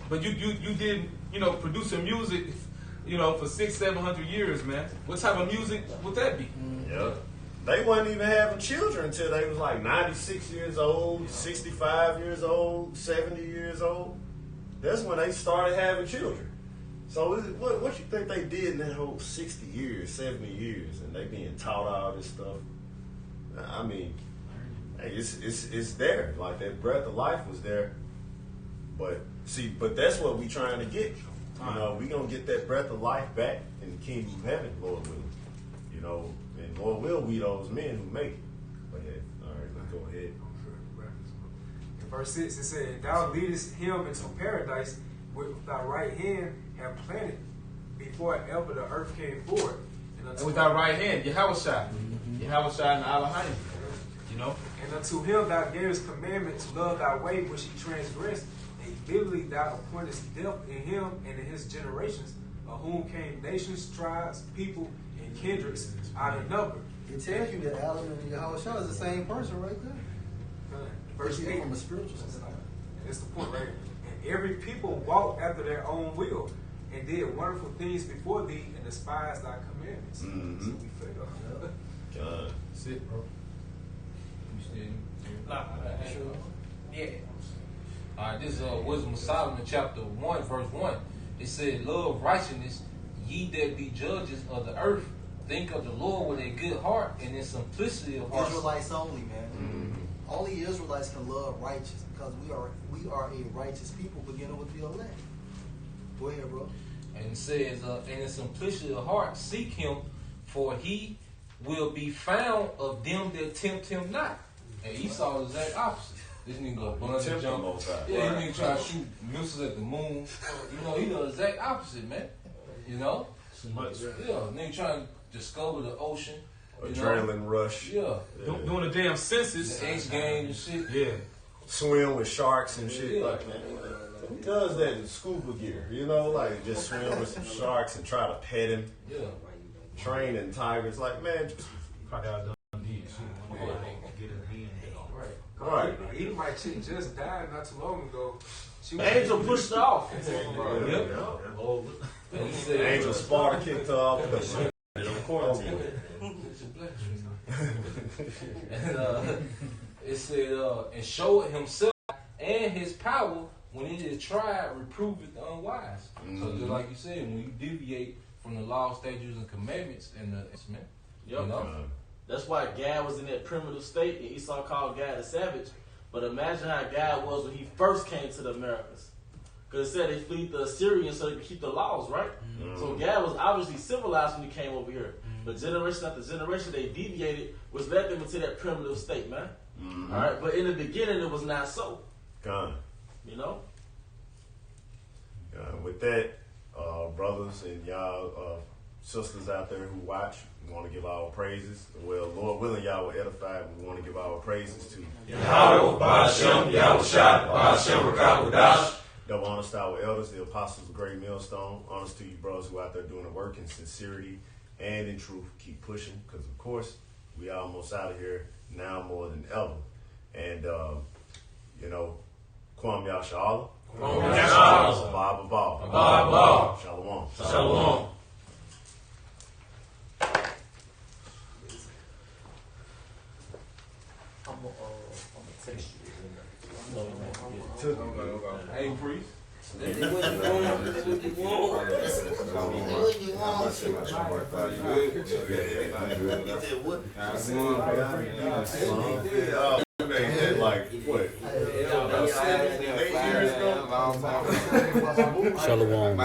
[SPEAKER 5] but you did producing music, for 600-700 years, man. What type of music would that be?
[SPEAKER 1] Yeah. They wasn't even having children until they was like 96 years old, 65 years old, 70 years old. that's when they started having children. So what you think they did in that whole 60 years, 70 years, and they being taught all this stuff? I mean, hey, it's there. Like that breath of life was there. But that's what we trying to get. You know, we gonna get that breath of life back in the kingdom of heaven, Lord willing. You know, and Lord will we those men who make it. But all right, let's go ahead.
[SPEAKER 7] In verse 6 it said, "Thou leadest him into paradise with thy right hand have planted before ever the earth came forth."
[SPEAKER 5] And with thy right hand, Yahushua. Yahushua and Elohim. You know?
[SPEAKER 7] "And unto him thou gavest commandment to love thy way which he transgressed, and immediately thou appointest death in him and in his generations, of whom came nations, tribes, people, and kindreds out of number."
[SPEAKER 6] It tells you that Adam and Yahushua is the same person right there.
[SPEAKER 7] Verse 8.
[SPEAKER 6] From a spiritual standpoint.
[SPEAKER 7] That's the point right here. "And every people walked after their own will, and did wonderful things before thee, and despised thy commandments."
[SPEAKER 1] Mm-hmm.
[SPEAKER 7] So we failed.
[SPEAKER 1] God.
[SPEAKER 5] Sit, bro. You still?
[SPEAKER 10] Nah, yeah.
[SPEAKER 11] All right, this is Wisdom of Solomon, chapter 1, verse 1. It said, "Love righteousness, ye that be judges of the earth, think of the Lord with a good heart and in simplicity of heart."
[SPEAKER 6] Israelites only, man. Only Israelites can love righteous because we are a righteous people, beginning with the elect. Go ahead, bro.
[SPEAKER 11] And it says, "And in simplicity of heart, seek him, for he will be found of them that tempt him not." And Esau is the exact opposite. This nigga go bungee jump. Yeah, this nigga try to shoot missiles at the moon. You know, he the exact opposite, man. You know? Yeah, nigga trying to discover the ocean.
[SPEAKER 1] Adrenaline rush.
[SPEAKER 11] Yeah.
[SPEAKER 5] Doing the damn census.
[SPEAKER 11] The X Games and shit.
[SPEAKER 5] Yeah.
[SPEAKER 1] Swim with sharks and shit.
[SPEAKER 11] Yeah.
[SPEAKER 1] Like, man, who does that in scuba gear? You know, like just swim with some sharks and try to pet him.
[SPEAKER 11] Yeah.
[SPEAKER 1] Training tigers. Like, man, just
[SPEAKER 5] Crocodile Dundee.
[SPEAKER 1] right.
[SPEAKER 7] Edomite chick just died not too long ago. She was
[SPEAKER 8] Angel pushed her off.
[SPEAKER 11] And he said,
[SPEAKER 1] Angel Sparta kicked her off because she did a quarantine.
[SPEAKER 11] And it said, "And showed himself and his power when it is tried, reproveth the unwise." So just like you said, when you deviate from the law, statutes, and commandments, and the man, you know,
[SPEAKER 8] That's why Gad was in that primitive state, and Esau called Gad a savage. But imagine how Gad was when he first came to the Americas. Because it said they fled the Assyrians so they could keep the laws, right? So Gad was obviously civilized when he came over here. But generation after generation, they deviated, which led them into that primitive state, man. All right, but in the beginning, it was not so.
[SPEAKER 1] Gone.
[SPEAKER 8] You know?
[SPEAKER 1] With that, brothers and y'all sisters out there who watch, we want to give our praises. Well, Lord willing, y'all will edify. We want to give our praises to
[SPEAKER 12] Yahweh, Ba'ashem, Yahushua, Ba'ashem, Rakawadash.
[SPEAKER 1] Double honors to our elders, the apostles of Great Millstone. Honors to you, brothers who out there doing the work in sincerity and in truth. Keep pushing, because of course we are almost out of here now more than ever. And you know, Kwam Yashala. Abba Ba. Shalom.
[SPEAKER 12] Shalom.
[SPEAKER 8] I'm gonna text you.
[SPEAKER 5] Hey, priest.
[SPEAKER 1] Like what? 8 years ago?
[SPEAKER 13] Shalom.